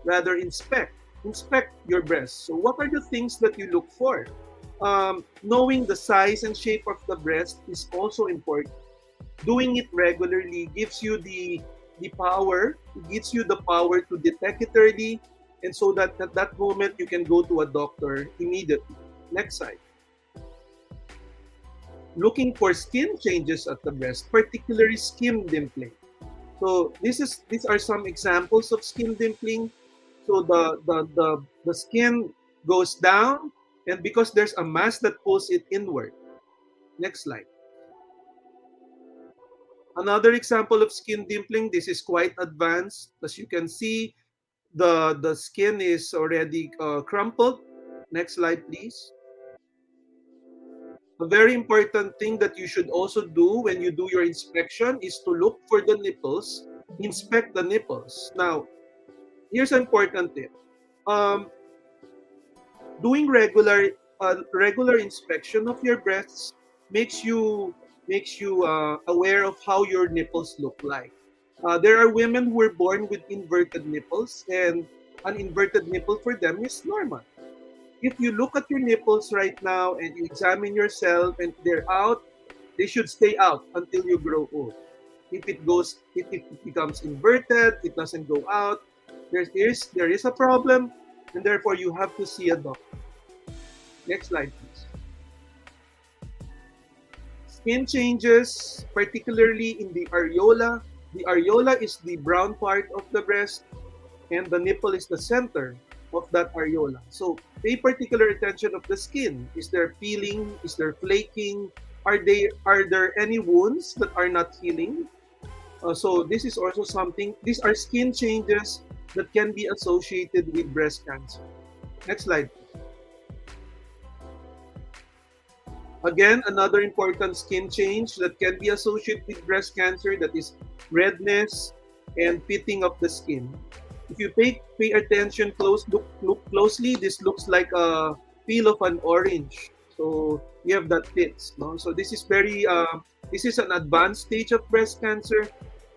rather inspect your breast. So what are the things that you look for? Knowing the size and shape of the breast is also important. Doing it regularly gives you the power, it gives you the power to detect it early, and so that at that moment you can go to a doctor immediately. Next slide. Looking for skin changes at the breast, particularly skin dimpling. So these are some examples of skin dimpling. So the skin goes down, and because there's a mass that pulls it inward. Next slide. Another example of skin dimpling, this is quite advanced. As you can see, the skin is already crumpled. Next slide, please. A very important thing that you should also do when you do your inspection is to look for the nipples, inspect the nipples. Now, here's an important tip. Doing regular inspection of your breasts makes you aware of how your nipples look like. There are women who were born with inverted nipples, and an inverted nipple for them is normal. If you look at your nipples right now and you examine yourself and they're out, they should stay out until you grow old. If it becomes inverted, it doesn't go out, there is a problem, and therefore you have to see a doctor. Next slide, please. Skin changes, particularly in the areola. The areola is the brown part of the breast, and the nipple is the center of that areola. So pay particular attention of the skin. Is there peeling? Is there flaking? Are there any wounds that are not healing? So this is also something. These are skin changes that can be associated with breast cancer. Next slide. Again, another important skin change that can be associated with breast cancer, that is redness and pitting of the skin. If you pay attention look closely, this looks like a peel of an orange. So you have that pits. No? So this is very this is an advanced stage of breast cancer.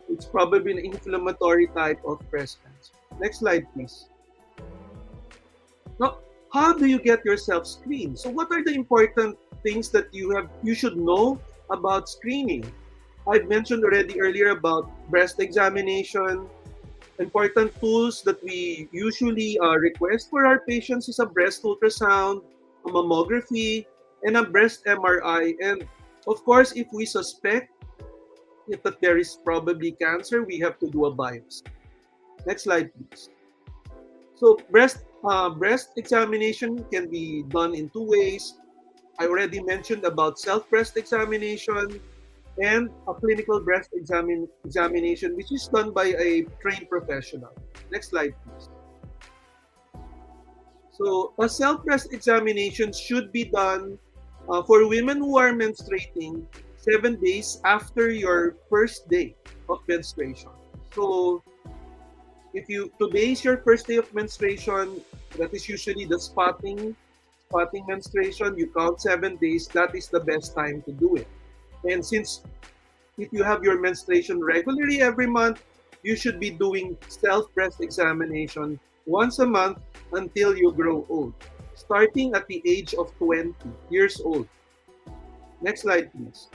It's probably an inflammatory type of breast cancer. Next slide, please. Now, how do you get yourself screened? So what are the important things that you should know about screening? I've mentioned already earlier about breast examination. Important tools that we usually request for our patients is a breast ultrasound, a mammography, and a breast MRI. And of course, if we suspect that there is probably cancer, we have to do a biopsy. Next slide, please. So breast examination can be done in two ways. I already mentioned about self-breast examination and a clinical breast examination, which is done by a trained professional. Next slide, please. So a self-breast examination should be done for women who are menstruating 7 days after your first day of menstruation. So if today is your first day of menstruation, that is usually the spotting menstruation, you count 7 days, that is the best time to do it. And since if you have your menstruation regularly every month, you should be doing self-breast examination once a month until you grow old, starting at the age of 20 years old. Next slide, please.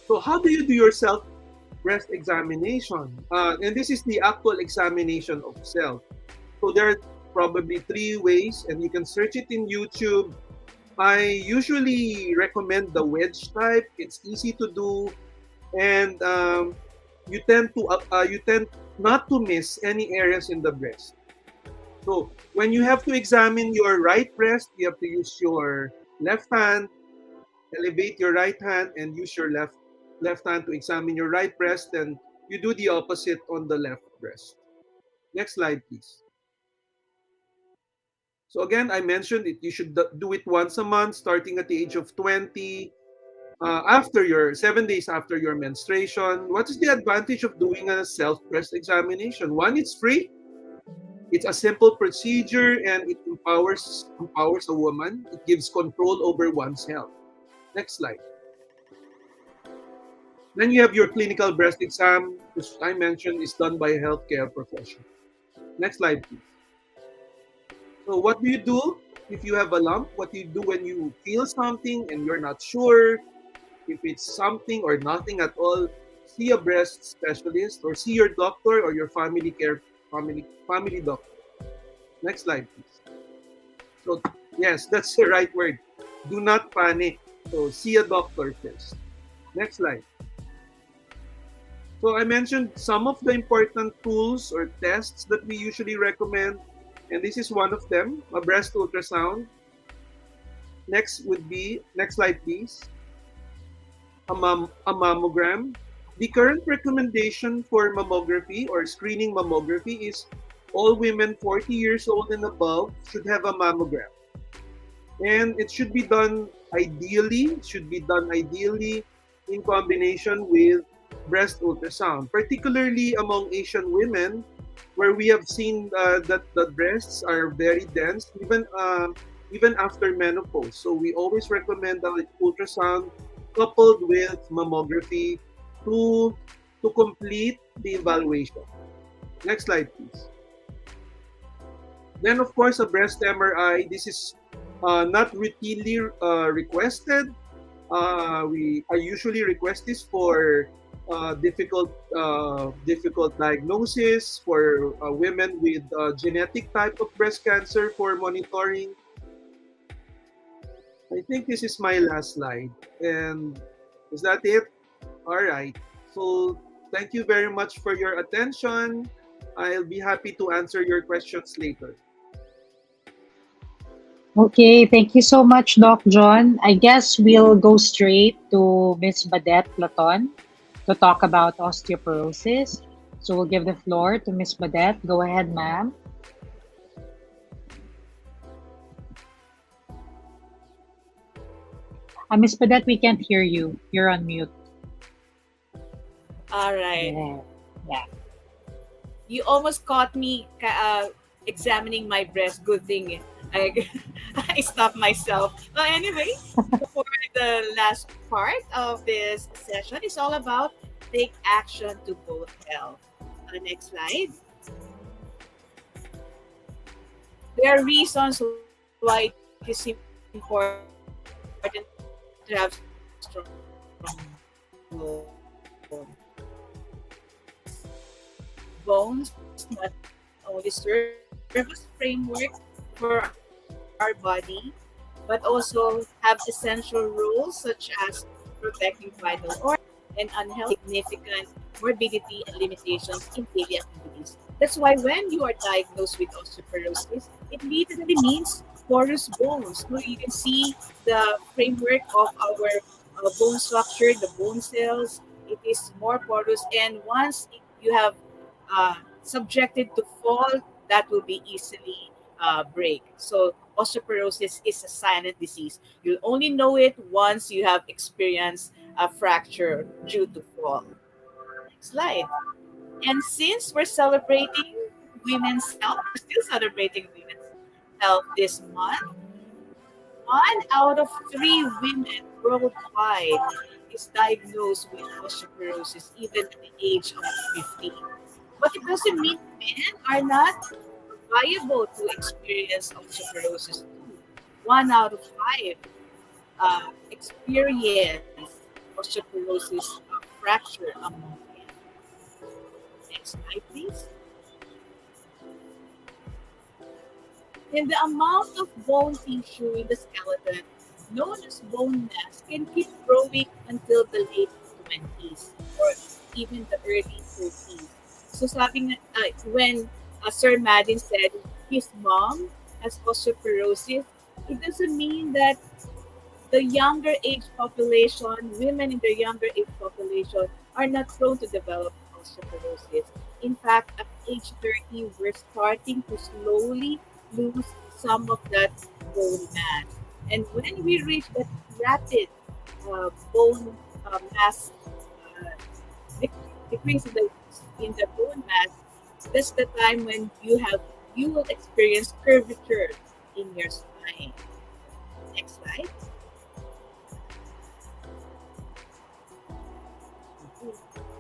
So how do you do your self-breast examination? And this is the actual examination of self. So there are probably 3 ways, and you can search it in YouTube. I usually recommend the wedge type. It's easy to do, and you tend not to miss any areas in the breast. So when you have to examine your right breast, you have to use your left hand, elevate your right hand, and use your left hand to examine your right breast, and you do the opposite on the left breast. Next slide, please. So again, I mentioned it. You should do it once a month, starting at the age of 20, after your 7 days after your menstruation. What is the advantage of doing a self-breast examination? One, it's free. It's a simple procedure, and it empowers a woman. It gives control over one's health. Next slide. Then you have your clinical breast exam, which I mentioned is done by a healthcare professional. Next slide, please. So what do you do if you have a lump? What do you do when you feel something and you're not sure if it's something or nothing at all? See a breast specialist or see your doctor or your family doctor. Next slide, please. So yes, that's the right word. Do not panic. So see a doctor first. Next slide. So I mentioned some of the important tools or tests that we usually recommend, and this is one of them, a breast ultrasound. Next slide, please. A mammogram. The current recommendation for mammography or screening mammography is all women 40 years old and above should have a mammogram. And it should be done ideally in combination with breast ultrasound, particularly among Asian women, where we have seen that the breasts are very dense, even after menopause. So we always recommend the ultrasound coupled with mammography to complete the evaluation. Next slide, please. Then, of course, a breast MRI. This is not routinely requested. I usually request this for difficult diagnosis for women with genetic type of breast cancer for monitoring. I think this is my last slide. And is that it? All right. So thank you very much for your attention. I'll be happy to answer your questions later. Okay, thank you so much, Doc John. I guess we'll go straight to Miss Bernadette Platon to talk about osteoporosis. So we'll give the floor to Miss Bernadette. Go ahead, ma'am. Miss Bernadette, we can't hear you. You're on mute. All right. Yeah. You almost caught me examining my breast. Good thing I, I stopped myself. Well, anyway, for the last part of this session is all about take action to both health. Next slide. There are reasons why it is important to have strong bones not only serve as framework for our body, but also have essential roles such as protecting vital organs and unhealthy significant morbidity and limitations in daily activities. That's why when you are diagnosed with osteoporosis, it literally means porous bones. So you can see the framework of our bone structure, the bone cells. It is more porous, and once you have subjected to fall, that will be easily break. So osteoporosis is a silent disease. You'll only know it once you have experienced a fracture due to fall. Next slide. And since we're celebrating women's health, we're still celebrating women's health this month. 1 out of 3 women worldwide is diagnosed with osteoporosis, even at the age of 50. But it doesn't mean men are not liable to experience osteoporosis too. 1 out of 5 experience osteoporosis fracture among men. Next slide, please. And the amount of bone tissue in the skeleton, known as bone mass, can keep growing until the late 20s or even the early 30s. So sabi nga, when Sir Madin said his mom has osteoporosis, it doesn't mean that the younger age population, women in the younger age population, are not prone to develop osteoporosis. In fact, at age 30, we're starting to slowly lose some of that bone mass. And when we reach that rapid bone mass uh, decrease in the bone mass, that's the time when you will experience curvature in your spine. Next slide.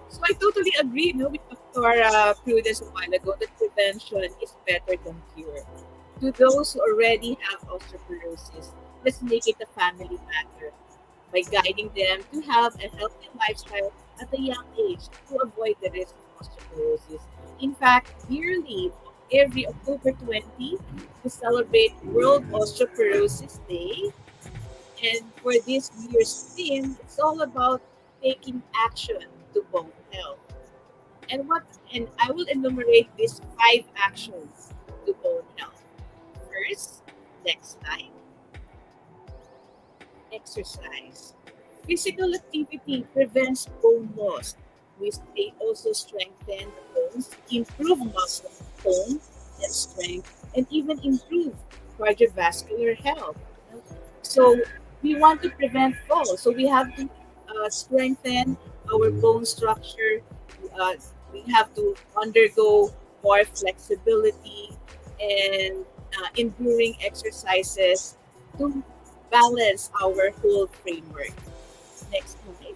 So I totally agree with Dr. Prudence a while ago that prevention is better than cure. To those who already have osteoporosis, let's make it a family matter by guiding them to have a healthy lifestyle at a young age to avoid the risk of osteoporosis. In fact, yearly, every October 20, we celebrate World Osteoporosis Day. And for this year's theme, it's all about taking action to bone health. And I will enumerate these 5 actions to bone health. First, next slide. Exercise. Physical activity prevents bone loss, which they also strengthen the bones, improve muscle tone and strength, and even improve cardiovascular health. So we want to prevent fall. So we have to strengthen our bone structure. Uh, we have to undergo more flexibility and enduring exercises to balance our whole framework. Next slide.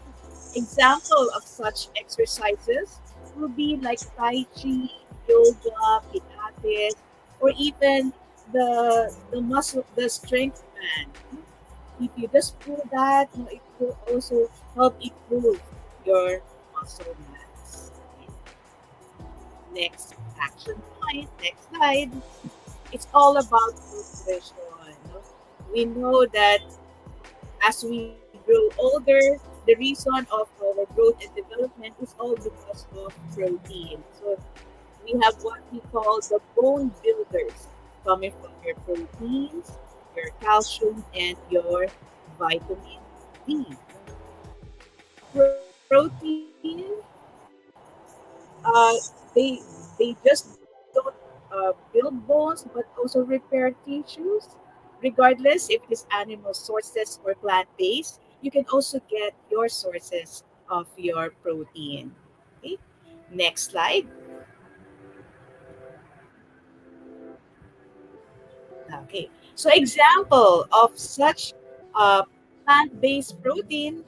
Example of such exercises will be like Tai Chi, yoga, Pilates, or even the strength band. If you just pull that, it will also help improve your muscle mass. Next action point, next slide. It's all about nutrition. We know that as we grow older, the reason of our growth and development is all because of protein. So we have what we call the bone builders coming from your proteins, your calcium, and your vitamin D. Protein, uh, they just don't build bones, but also repair tissues. Regardless if it is animal sources or plant based, you can also get your sources of your protein. Okay. Next slide. Okay. So example of such plant-based protein.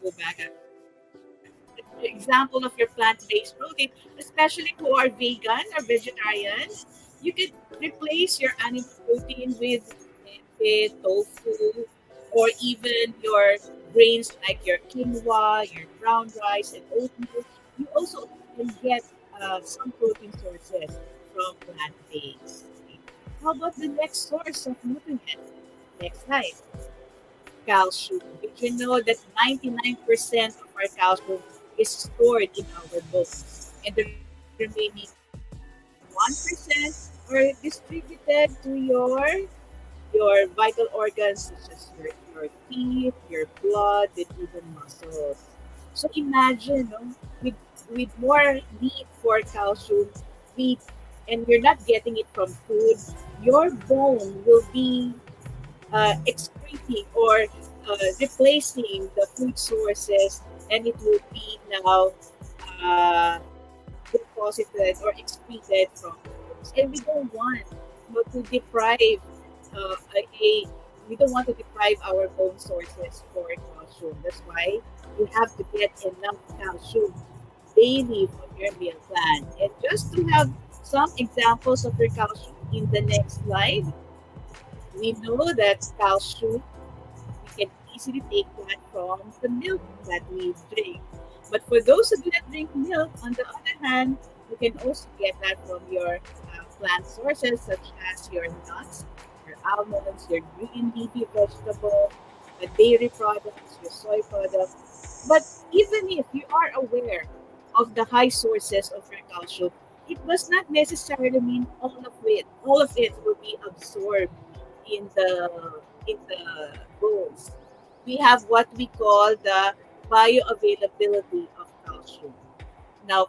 Go back. Example of your plant-based protein, especially who are vegan or vegetarian, you could replace your animal protein with tofu, or even your grains like your quinoa, your brown rice, and oatmeal. You also can get some protein sources from plant-based. How about the next source of nutrient? Next slide. Calcium. Did you know that 99% of our calcium is stored in our bones, and the remaining 1% are distributed to your vital organs such as your teeth, your blood, and even muscles. So imagine, no, with more need for calcium, we and you're not getting it from food, your bone will be excreting or replacing the food sources, and it will be now deposited or excreted from foods. And we don't want, to deprive we don't want to deprive our bone sources for calcium. That's why you have to get enough calcium daily from your meal plan. And just to have some examples of your calcium in the next slide, we know that calcium, we can easily take that from the milk that we drink. But for those who do not drink milk, on the other hand, you can also get that from your plant sources, such as your nuts, your almonds, your green leafy vegetable, dairy products, your soy products. But even if you are aware of the high sources of your calcium, it does not necessarily mean all of it will be absorbed in the bones. We have what we call the bioavailability of calcium. Now,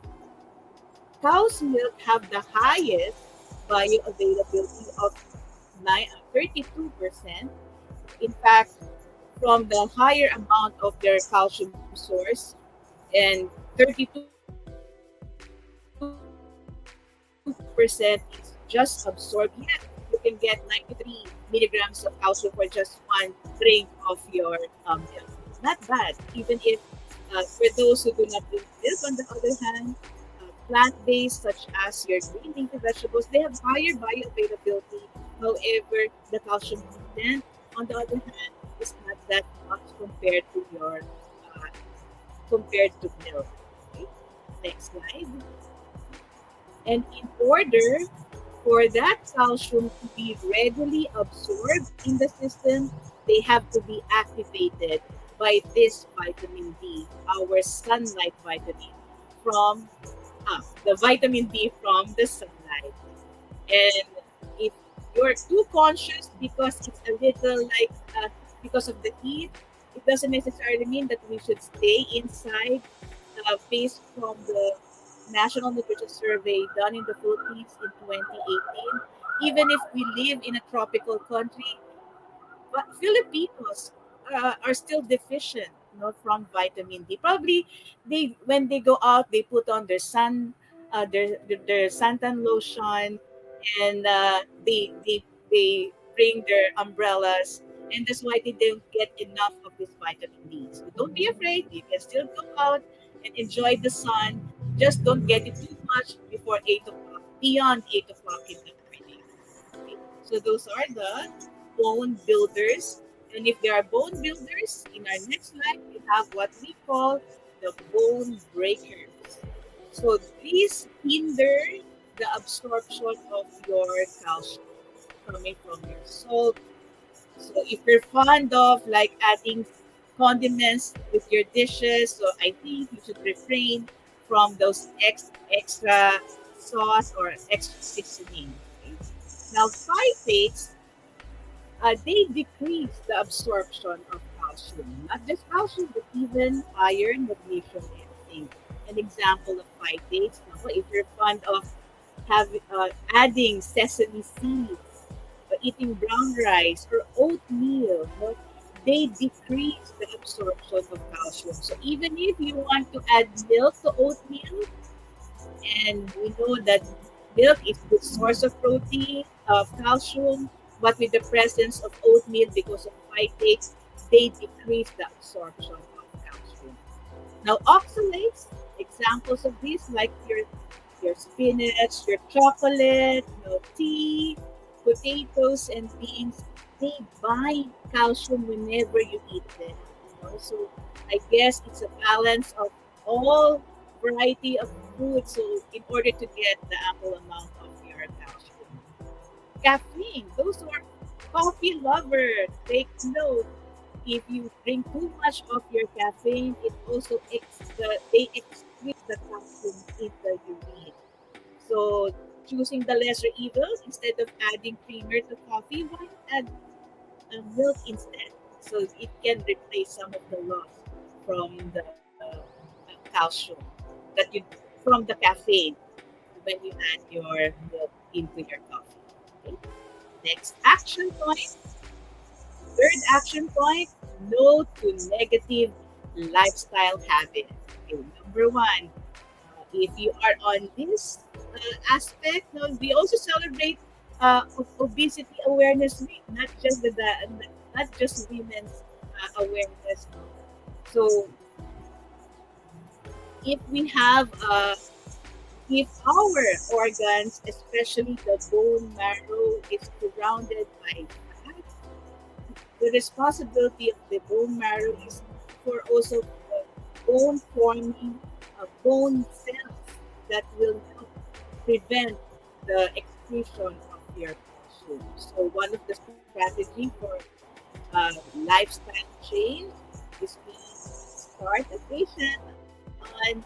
cow's milk have the highest bioavailability of 32%. In fact, from the higher amount of their calcium source, and 32% is just absorbed. Yet you can get 93 milligrams of calcium for just one drink of your milk. Not bad, even if for those who do not drink milk, on the other hand, plant-based such as your green leafy vegetables, they have higher bioavailability. However, the calcium content, on the other hand, is not that much compared to milk. Okay? Next slide. And in order for that calcium to be readily absorbed in the system, they have to be activated by this vitamin D, our sunlight vitamin, from the vitamin D from the sunlight. And if you're too conscious because it's a little like because of the heat, it doesn't necessarily mean that we should stay inside. Based from the National Nutrition Survey done in the Philippines in 2018, even if we live in a tropical country, but Filipinos are still deficient, from vitamin D. Probably they when they go out, they put on their their suntan lotion, and they bring their umbrellas, and that's why they don't get enough of this vitamin D. So don't be afraid. You can still go out and enjoy the sun. Just don't get it too much before 8 o'clock, beyond 8 o'clock in the morning. Okay? So those are the bone builders. And if there are bone builders, in our next slide, we have what we call the bone breakers. So these hinder the absorption of your calcium coming from your salt. So if you're fond of like adding condiments with your dishes, so I think you should refrain from those extra sauce or extra seasoning. Okay? Now, phytates, they decrease the absorption of calcium. Not just calcium, but even iron, magnesium, and zinc. An example of phytates, if you're fond of adding sesame seeds, eating brown rice or oatmeal, they decrease the absorption of calcium. So even if you want to add milk to oatmeal, and we know that Milk is a good source of protein, of calcium, but with the presence of oatmeal because of phytates, they decrease the absorption of calcium. Now, oxalates, examples of these like your spinach, your chocolate, tea, potatoes, and beans, they bind calcium whenever you eat them. So I guess it's a balance of all variety of food. So in order to get the ample amount of your calcium, caffeine. Those who are coffee lovers, take note. If you drink too much of your caffeine, it also they excrete the calcium in the urine. So choosing the lesser evils instead of adding creamer to coffee, why not add milk instead? So it can replace some of the loss from the calcium that you from the caffeine when you add your milk into your coffee. Okay? Next action point. Third action point: no to negative lifestyle habits. Okay, number one, if you are on this aspect, no, we also celebrate obesity awareness week, not just not just women's awareness. So if we have if our organs, especially the bone marrow, is surrounded by fat, the responsibility of the bone marrow is for also bone forming bone cells that will help prevent the excretion of your calcium. So one of the strategy for lifestyle change is we start a patient on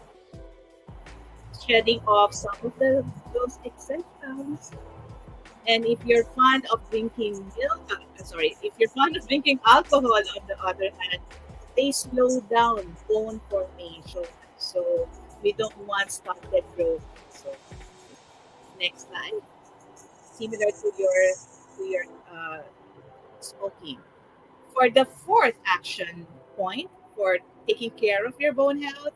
shedding off some of those excess pounds. And if you're fond of drinking if you're fond of drinking alcohol, on the other hand, they slow down bone formation. So we don't want stunted growth. So next slide, similar to your smoking. For the fourth action point for taking care of your bone health,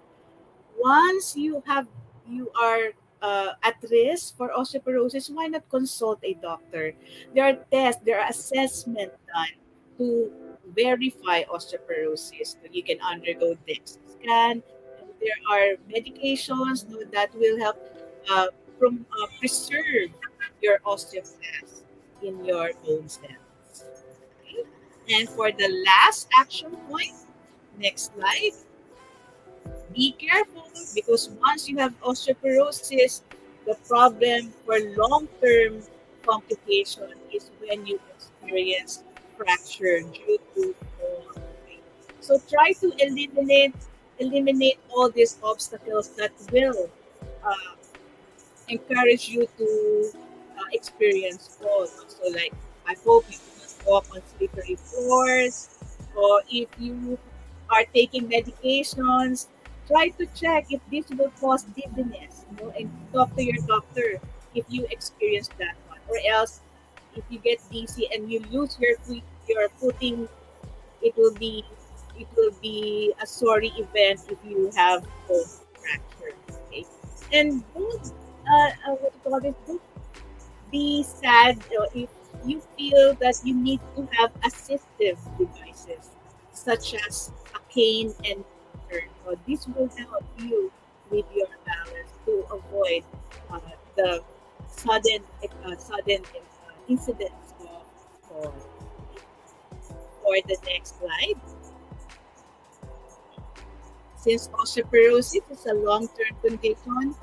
once you are at risk for osteoporosis, why not consult a doctor? There are tests, there are assessment done to verify osteoporosis. You can undergo DEXA scan. And there are medications that will help preserve your osteoclast in your bone cells. Okay? And for the last action point, next slide, be careful because once you have osteoporosis, the problem for long-term complication is when you experience fracture due to fall. Okay? So try to eliminate all these obstacles that will uh, encourage you to experience falls. So like I hope you do not walk on slippery floors, or if you are taking medications, try to check if this will cause dizziness, and talk to your doctor if you experience that one. Or else, if you get dizzy and you lose your footing, it will be a sorry event if you have bone fracture. Okay, and don't what do you call this? Don't be sad if you feel that you need to have assistive devices such as a cane and walker. This will help you with your balance to avoid the sudden incidents of fall. For the next slide, since osteoporosis is a long-term condition,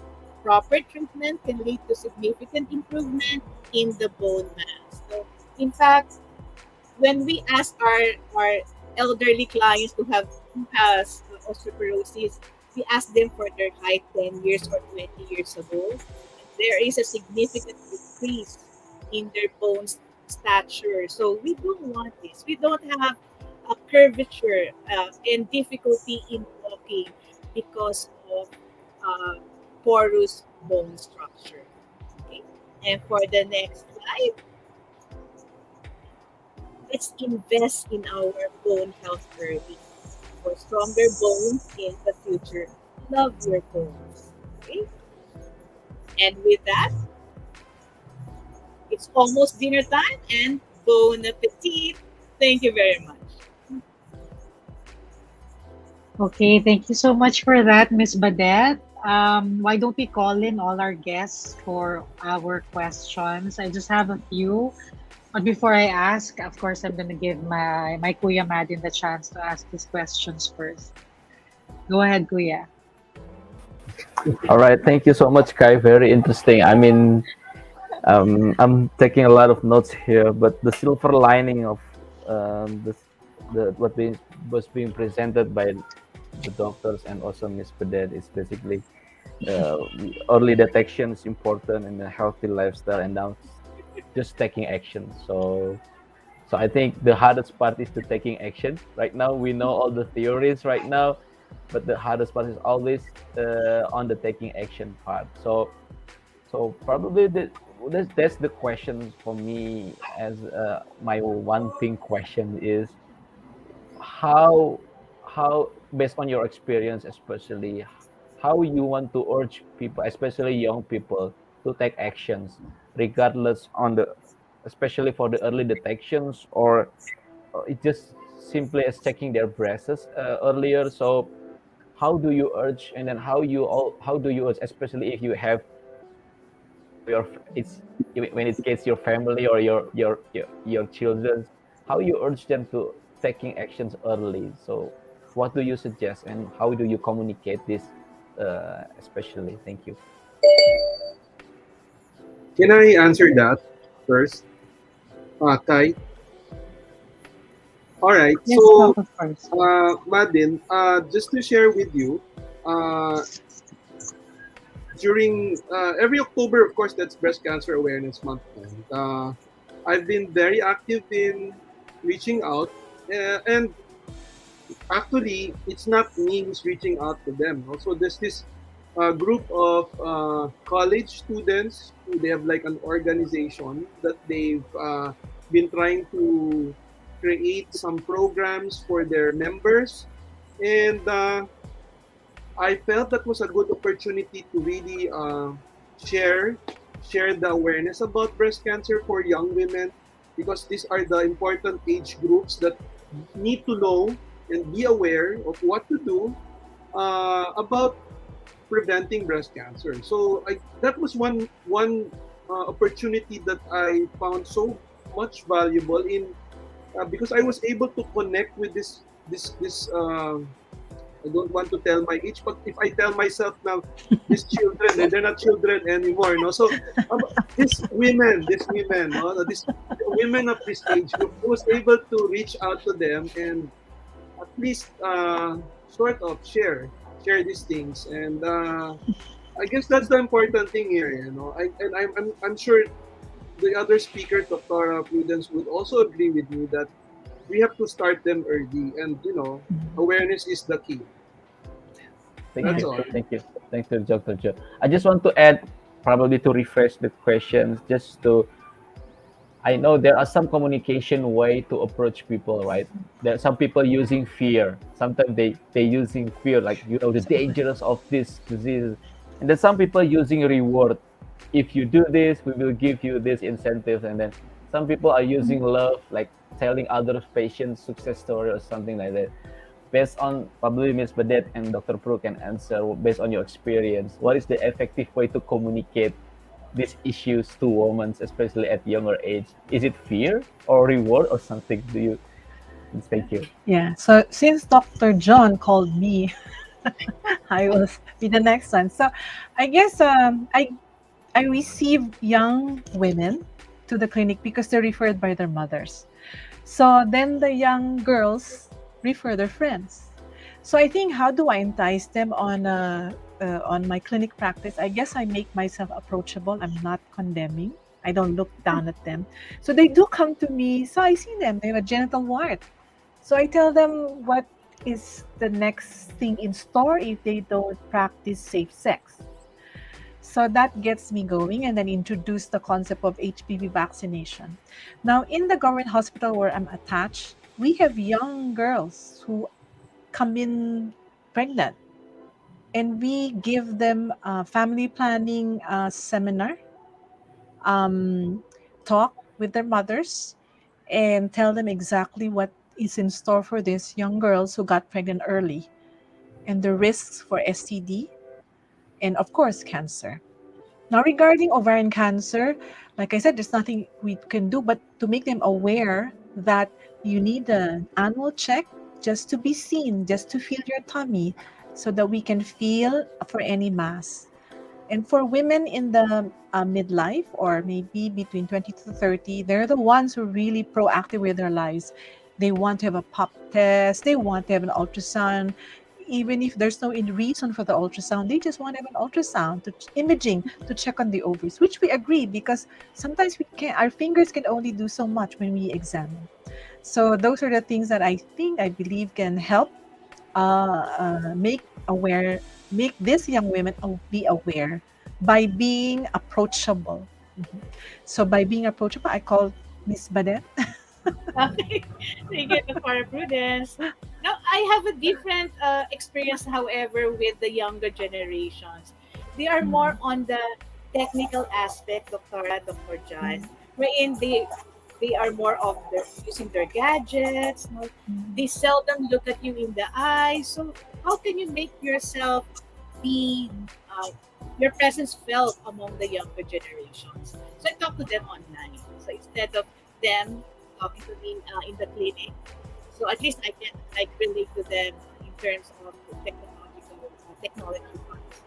proper treatment can lead to significant improvement in the bone mass. So, in fact, when we ask our elderly clients who has osteoporosis, we ask them for their height 10 years or 20 years ago. There is a significant decrease in their bone stature. So we don't want this. We don't have a curvature and difficulty in walking because of uh, porous bone structure. Okay. And for the next slide, let's invest in our bone health early. For stronger bones in the future, love your bones. Okay? And with that, It's almost dinner time, and bon appetit. Thank you very much. Okay, thank you so much for that, Miss Badette. Why don't we call in all our guests for our questions? I just have a few. But before I ask, of course, I'm going to give my Kuya Madin the chance to ask his questions first. Go ahead, Kuya. All right, thank you so much, Kai. Very interesting. I mean, I'm taking a lot of notes here, but the silver lining of what was being presented by the doctors and also Miss Bernadette is basically uh, early detection is important in a healthy lifestyle, and now just taking action. So I think the hardest part is to taking action. Right now, we know all the theories right now, but the hardest part is always on the taking action part. So probably that's the question for me as my one thing question is how based on your experience especially how you want to urge people, especially young people, to take actions regardless on the especially for the early detections or it just simply as checking their breasts earlier. So how do you urge, and then how do you urge, especially if you have your it's when it's kids, your family or your children, how you urge them to taking actions early. So what do you suggest and how do you communicate this especially? Thank you. Can I answer that first? Kai? All right. Yes, So, Papa first. Madin, just to share with you, uh, during every October, of course, that's Breast Cancer Awareness Month. And I've been very active in reaching out, and actually, it's not me who's reaching out to them. Also, there's this group of college students who they have like an organization that they've been trying to create some programs for their members, and I felt that was a good opportunity to really share share the awareness about breast cancer for young women, because these are the important age groups that need to know and be aware of what to do about preventing breast cancer. So that was one opportunity that I found so much valuable in because I was able to connect with this. I don't want to tell my age, but if I tell myself now, these children, they're not children anymore, no. So these women, no, these women of this age group, I was able to reach out to them and at least sort of share these things, and I guess that's the important thing here, you know. I'm sure the other speaker, Dr. Prudence, would also agree with me that we have to start them early, and awareness is the key. That's all. Thank you, Dr. Joe. I just want to add, probably to refresh the questions, just to I know there are some communication way to approach people, right? There are some people using fear. Sometimes they using fear, like the dangers of this disease, and then some people using reward. If you do this, we will give you this incentive, and then some people are using love, like telling other patients success story or something like that. Based on probably Ms. Bernadette and Dr. Pro can answer based on your experience. What is the effective way to communicate these issues to women, especially at younger age? Is it fear or reward or something? Do you? Thank you. Yeah. So since Dr. John called me, I will be the next one. So I guess I receive young women to the clinic because they're referred by their mothers. So then the young girls refer their friends. So I think, how do I entice them on my clinic practice? I guess I make myself approachable. I'm not condemning. I don't look down at them. So they do come to me. So I see them. They have a genital wart. So I tell them what is the next thing in store if they don't practice safe sex. So that gets me going, and then introduce the concept of HPV vaccination. Now, in the government hospital where I'm attached, we have young girls who come in pregnant, and we give them a family planning seminar. Um, talk with their mothers and tell them exactly what is in store for these young girls who got pregnant early and the risks for STD and, of course, cancer. Now, regarding ovarian cancer, like I said, there's nothing we can do but to make them aware that you need an annual check just to be seen, just to feel your tummy, so that we can feel for any mass. And for women in the midlife or maybe between 20 to 30, they're the ones who are really proactive with their lives. They want to have a pap test, they want to have an ultrasound. Even if there's no reason for the ultrasound, they just want to have an ultrasound to imaging to check on the ovaries, which we agree because sometimes we can our fingers can only do so much when we examine. So those are the things that I believe can help make these young women be aware by being approachable. Mhm. So by being approachable, I call Miss Badet. Okay. Thank you for Prudence. Now, I have a different experience, however, with the younger generations. They are more on the technical aspect, Dr. John, wherein they are more of using their gadgets. No? They seldom look at you in the eyes. So, how can you make yourself be your presence felt among the younger generations? So, I talk to them online. So, instead of them talking to me in the clinic. So at least I can like relate to them in terms of the technology parts.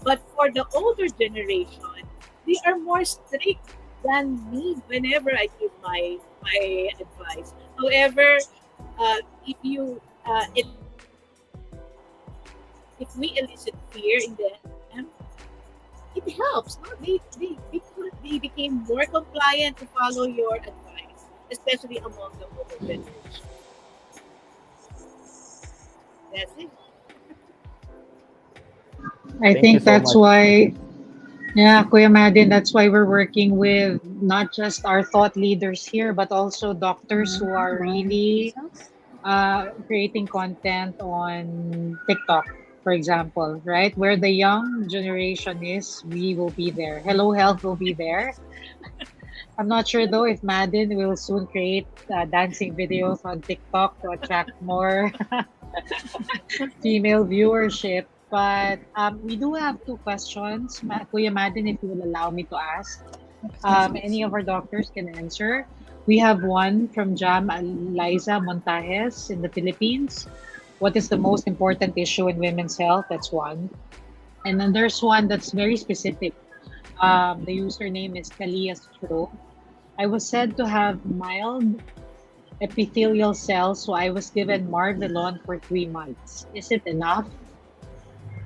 But for the older generation, they are more strict than me whenever I give my advice. However, if you if we elicit fear in them, it helps. No? They became more compliant to follow your advice, especially among the older generation. That's it. I Thank you think so that's much. why, yeah, Kuya Madin, that's why we're working with not just our thought leaders here, but also doctors who are really creating content on TikTok, for example, right? Where the young generation is, we will be there. Hello Health will be there. I'm not sure though if Madden will soon create dancing videos on TikTok to attract more female viewership. But we do have two questions. Kuya Madden, if you will allow me to ask. Any of our doctors can answer. We have one from Jam Liza Montajes in the Philippines. What is the most important issue in women's health? That's one. And then there's one that's very specific. The username is Kalia Stro. I was said to have mild epithelial cells, so I was given Marvelon for 3 months. Is it enough?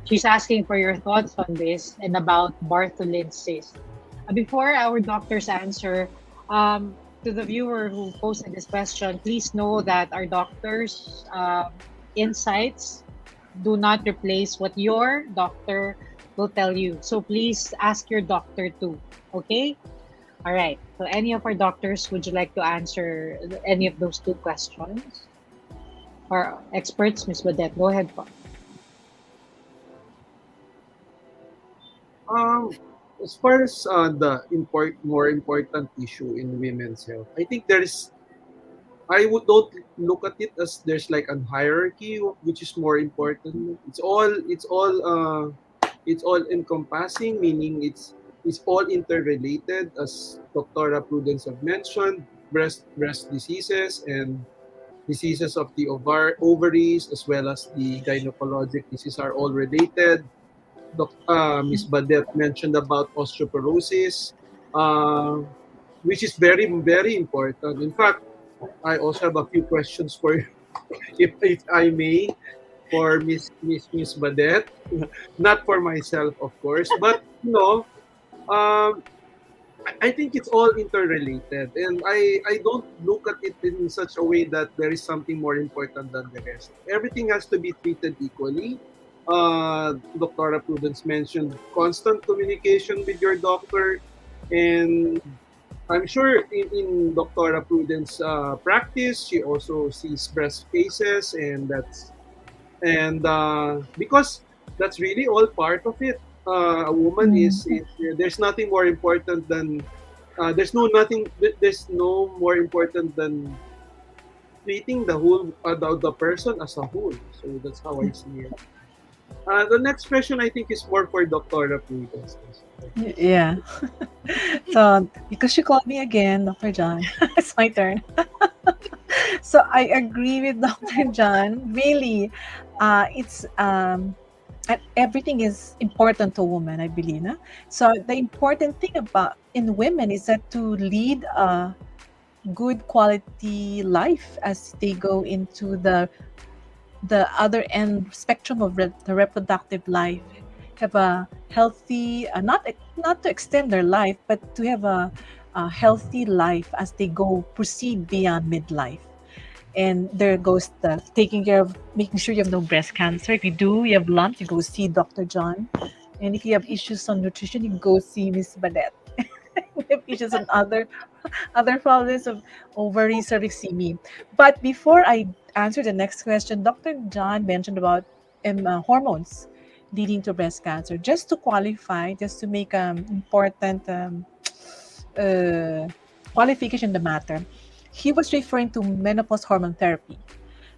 She's asking for your thoughts on this and about Bartholin's cyst. Before our doctors answer, to the viewer who posted this question, please know that our doctors' insights do not replace what your doctor will tell you. So please ask your doctor too. Okay? All right. So any of our doctors, would you like to answer any of those two questions? Or experts, Ms. Badette, go ahead po. As far as the more important issue in women's health, I think don't look at it as there's like a hierarchy which is more important. It's all encompassing, meaning it's all interrelated, as Dr. Prudence have mentioned. Breast diseases and diseases of the ovaries, as well as the gynecologic diseases, are all related. Ms. Badet mentioned about osteoporosis, uh, which is very, very important. In fact, I also have a few questions for you, if I may, for Miss Badet, not for myself, of course, but um, I think it's all interrelated, and I don't look at it in such a way that there is something more important than the rest. Everything has to be treated equally. Dr. Prudence mentioned constant communication with your doctor, and I'm sure in Dr. Prudence practice, she also sees breast cases, and because that's really all part of it. A woman is there's nothing more important than There's no more important than treating the person as a whole. So that's how I see it. The next question I think is more for Dr. Prudence. Yeah. So, because you called me again, Dr. John, it's my turn. So, I agree with Dr. John. Really, it's everything is important to women, I believe. No? So, the important thing about in women is that to lead a good quality life as they go into the other end spectrum of the reproductive life, have a healthy not to extend their life, but to have a healthy life as they go proceed beyond midlife. And there goes the taking care of making sure you have no breast cancer. If you do, you have lumps, you go see Dr. John. And if you have issues on nutrition, you go see Miss Bernadette. If you have issues on other problems of ovary, cervix, see me. But before I answer the next question, Dr. John mentioned about hormones leading to breast cancer. Just to qualify, just to make important uh, qualification in the matter, he was referring to menopause hormone therapy.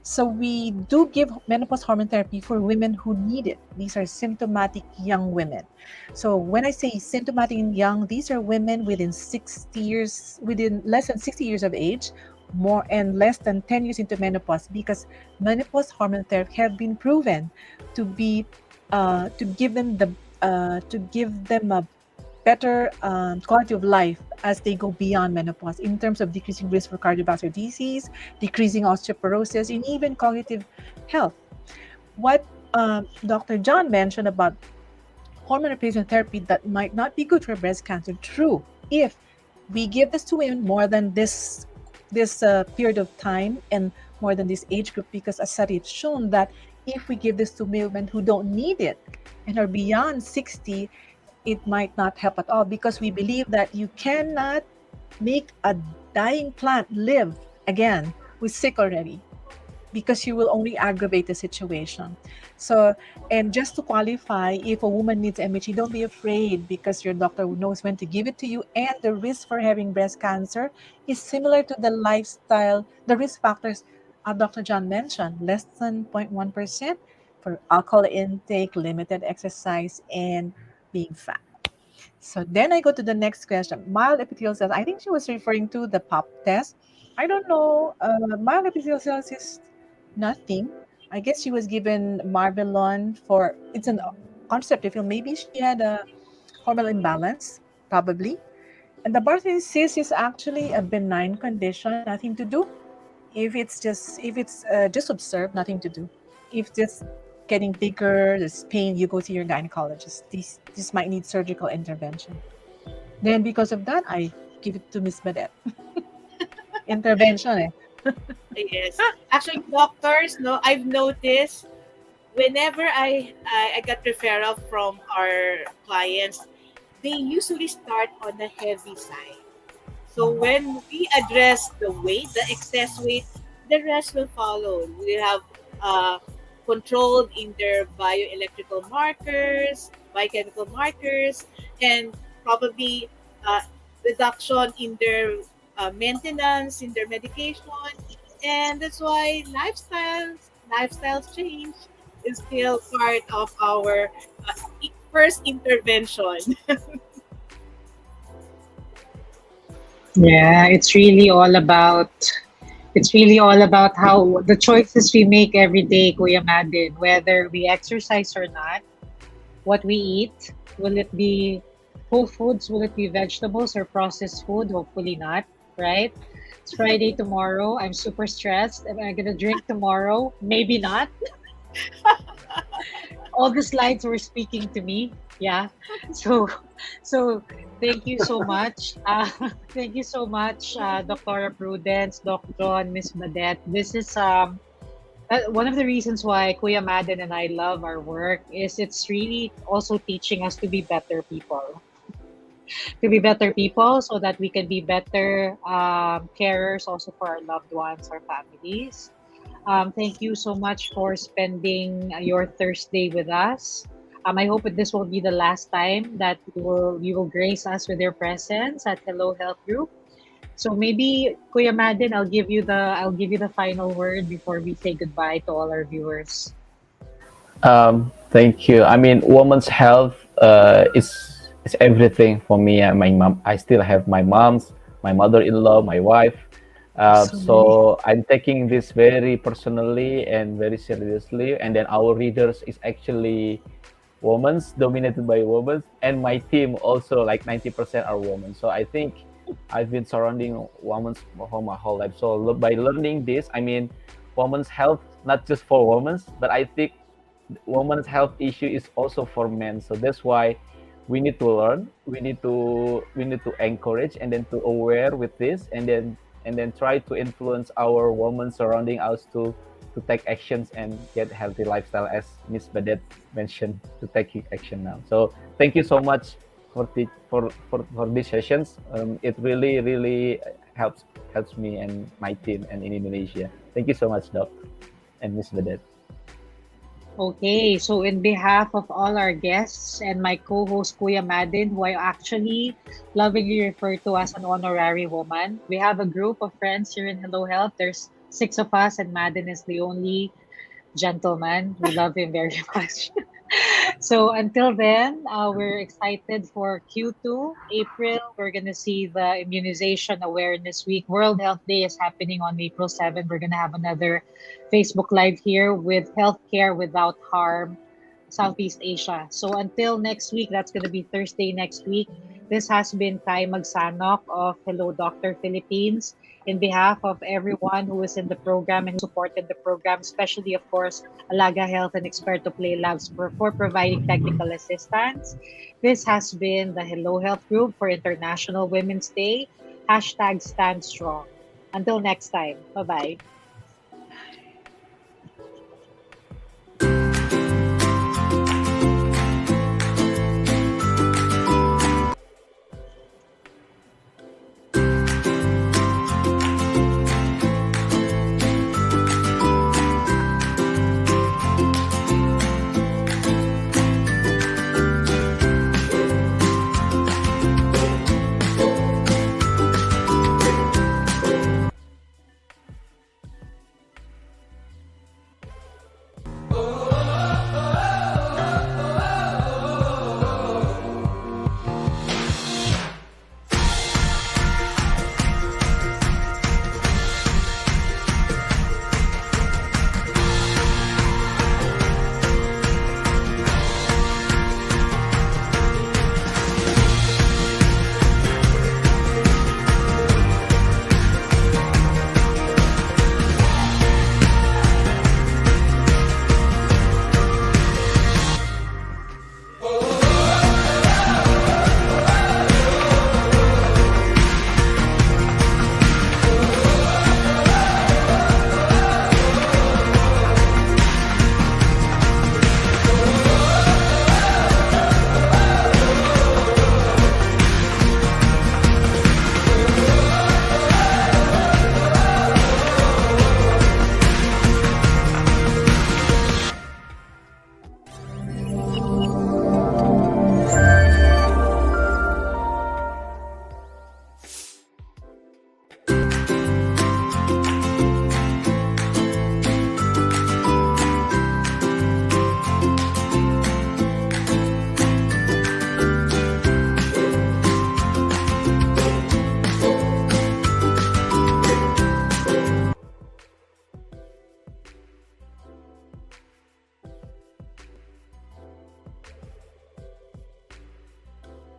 So we do give menopause hormone therapy for women who need it. These are symptomatic young women. So when I say symptomatic and young, these are women within less than 60 years of age, more and less than 10 years into menopause, because menopause hormone therapy have been proven to be to give them a better quality of life as they go beyond menopause in terms of decreasing risk for cardiovascular disease, decreasing osteoporosis, and even cognitive health. What Dr. John mentioned about hormone replacement therapy that might not be good for breast cancer, true. If we give this to women more than this period of time and more than this age group, because a study has shown that if we give this to women who don't need it and are beyond 60, it might not help at all, because we believe that you cannot make a dying plant live again who's sick already, because you will only aggravate the situation. So, and just to qualify, if a woman needs MHE, don't be afraid, because your doctor knows when to give it to you, and the risk for having breast cancer is similar to the lifestyle, the risk factors Dr. John mentioned, less than 0.1% for alcohol intake, limited exercise, and being fat. So then I go to the next question. Mild epithelial cells. I think she was referring to the pap test. I don't know. Mild epithelial cells is nothing. I guess she was given Marvelon for it's an contraceptive pill. Maybe she had a hormonal imbalance, probably. And the Bartholin cyst is actually a benign condition, nothing to do. If it's just observed, nothing to do. If it's getting bigger, there's pain, you go to your gynecologist. This might need surgical intervention. Then because of that, I give it to Miss Bernadette. Intervention, eh? Yes. Actually, doctors, no, I've noticed whenever I got referral from our clients, they usually start on the heavy side. So when we address the weight, the excess weight, the rest will follow. We have controlled in their bioelectrical markers, biochemical markers, and probably uh, reduction in their maintenance, in their medication. And that's why lifestyles change is still part of our first intervention. Yeah, it's really all about how the choices we make every day, Kuya Madin, whether we exercise or not, what we eat. Will it be whole foods? Will it be vegetables or processed food? Hopefully not, right? It's Friday tomorrow. I'm super stressed. Am I gonna drink tomorrow? Maybe not. All the slides were speaking to me. Yeah. So, so thank you so much. Thank you so much, Dr. Prudence, Dr. John, Miss Badette. This is one of the reasons why Kuya Madden and I love our work is it's really also teaching us to be better people. To be better people so that we can be better carers also for our loved ones, our families. Thank you so much for spending your Thursday with us. I hope that this will be the last time that you will grace us with your presence at Hello Health Group. So maybe Kuya Madden, I'll give you the final word before we say goodbye to all our viewers. Thank you. I mean, women's health is everything for me and my mom. I still have my mom's, my mother-in-law, my wife. So many. So I'm taking this very personally and very seriously. And then our readers is actually women's, dominated by women, and my team also like 90% are women. So I think I've been surrounding women for my whole life. So by learning this, I mean, women's health not just for women, but I think women's health issue is also for men. So that's why we need to learn, we need to encourage and then to aware with this, and then try to influence our women surrounding us to take actions and get healthy lifestyle, as Miss Bernadette mentioned, to taking action now. So thank you so much for these sessions. It really helps me and my team and in Indonesia. Thank you so much, Doc and Miss Bernadette. Okay, so in behalf of all our guests and my co-host Kuya Madin, who I actually lovingly refer to as an honorary woman, we have a group of friends here in Hello Health. There's 6 of us, and Madin is the only gentleman. We love him very much. So until then, we're excited for Q2, April. We're going to see the Immunization Awareness Week. World Health Day is happening on April 7th. We're going to have another Facebook Live here with Healthcare Without Harm, Southeast Asia. So until next week, that's going to be Thursday next week. This has been Kai Magsanok of Hello Doctor Philippines. In behalf of everyone who is in the program and who supported the program, especially, of course, Alaga Health and Experto Play Labs for providing technical assistance. This has been the Hello Health Group for International Women's Day. #StandStrong. Until next time. Bye-bye.